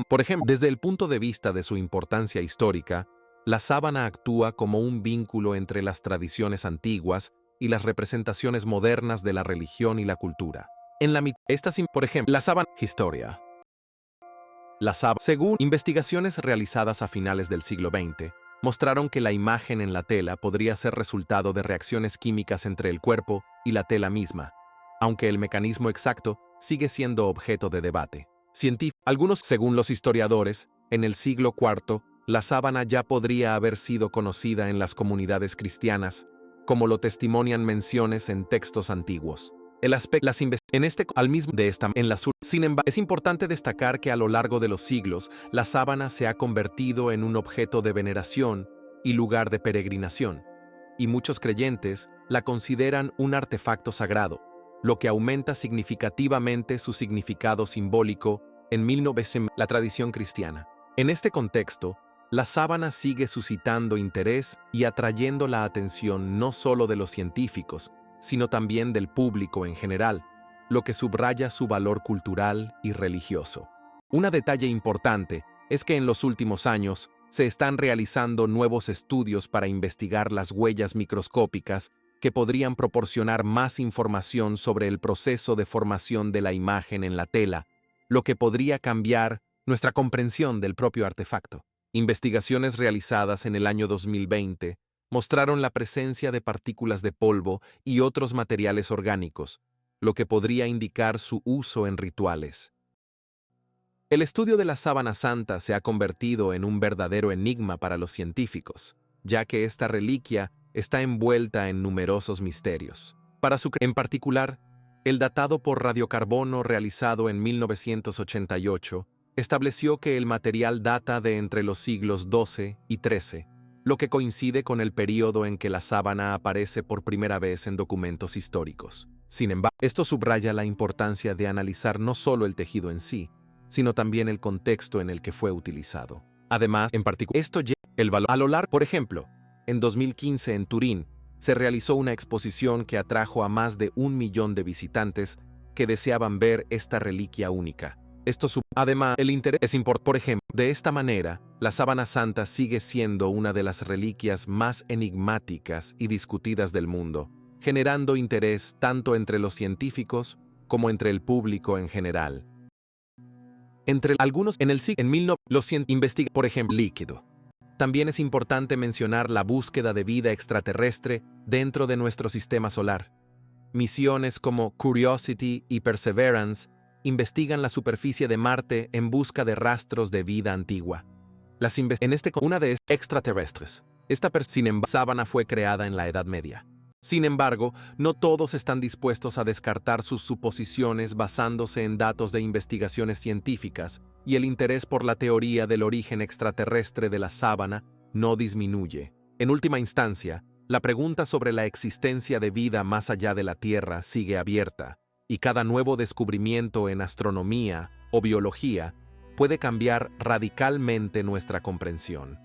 Por ejemplo, desde el punto de vista de su importancia histórica, la sábana actúa como un vínculo entre las tradiciones antiguas y las representaciones modernas de la religión y la cultura. Por ejemplo, la sábana historia. Según investigaciones realizadas a finales del siglo XX, mostraron que la imagen en la tela podría ser resultado de reacciones químicas entre el cuerpo y la tela misma, aunque el mecanismo exacto sigue siendo objeto de debate. Según los historiadores, en el siglo IV, la sábana ya podría haber sido conocida en las comunidades cristianas, como lo testimonian menciones en textos antiguos. Sin embargo, es importante destacar que a lo largo de los siglos, la sábana se ha convertido en un objeto de veneración y lugar de peregrinación, y muchos creyentes la consideran un artefacto sagrado, lo que aumenta significativamente su significado simbólico en la tradición cristiana. En este contexto, la sábana sigue suscitando interés y atrayendo la atención no solo de los científicos, sino también del público en general, lo que subraya su valor cultural y religioso. Un detalle importante es que en los últimos años se están realizando nuevos estudios para investigar las huellas microscópicas que podrían proporcionar más información sobre el proceso de formación de la imagen en la tela, lo que podría cambiar nuestra comprensión del propio artefacto. Investigaciones realizadas en el año 2020 mostraron la presencia de partículas de polvo y otros materiales orgánicos, lo que podría indicar su uso en rituales. El estudio de la sábana santa se ha convertido en un verdadero enigma para los científicos, ya que esta reliquia está envuelta en numerosos misterios. En particular, el datado por radiocarbono realizado en 1988 estableció que el material data de entre los siglos XII y XIII, lo que coincide con el período en que la sábana aparece por primera vez en documentos históricos. Sin embargo, esto subraya la importancia de analizar no solo el tejido en sí, sino también el contexto en el que fue utilizado. Además, en particular, esto lleva el valor a lo largo. Por ejemplo, en 2015 en Turín se realizó una exposición que atrajo a más de 1 millón de visitantes que deseaban ver esta reliquia única. Además, el interés es importante. Por ejemplo, de esta manera, la sábana santa sigue siendo una de las reliquias más enigmáticas y discutidas del mundo, generando interés tanto entre los científicos como entre el público en general. Entre algunos, los científicos investigan, por ejemplo, líquido. También es importante mencionar la búsqueda de vida extraterrestre dentro de nuestro sistema solar. Misiones como Curiosity y Perseverance investigan la superficie de Marte en busca de rastros de vida antigua. Una de estas extraterrestres. Sábana fue creada en la Edad Media. Sin embargo, no todos están dispuestos a descartar sus suposiciones basándose en datos de investigaciones científicas, y el interés por la teoría del origen extraterrestre de la sábana no disminuye. En última instancia, la pregunta sobre la existencia de vida más allá de la Tierra sigue abierta, y cada nuevo descubrimiento en astronomía o biología puede cambiar radicalmente nuestra comprensión.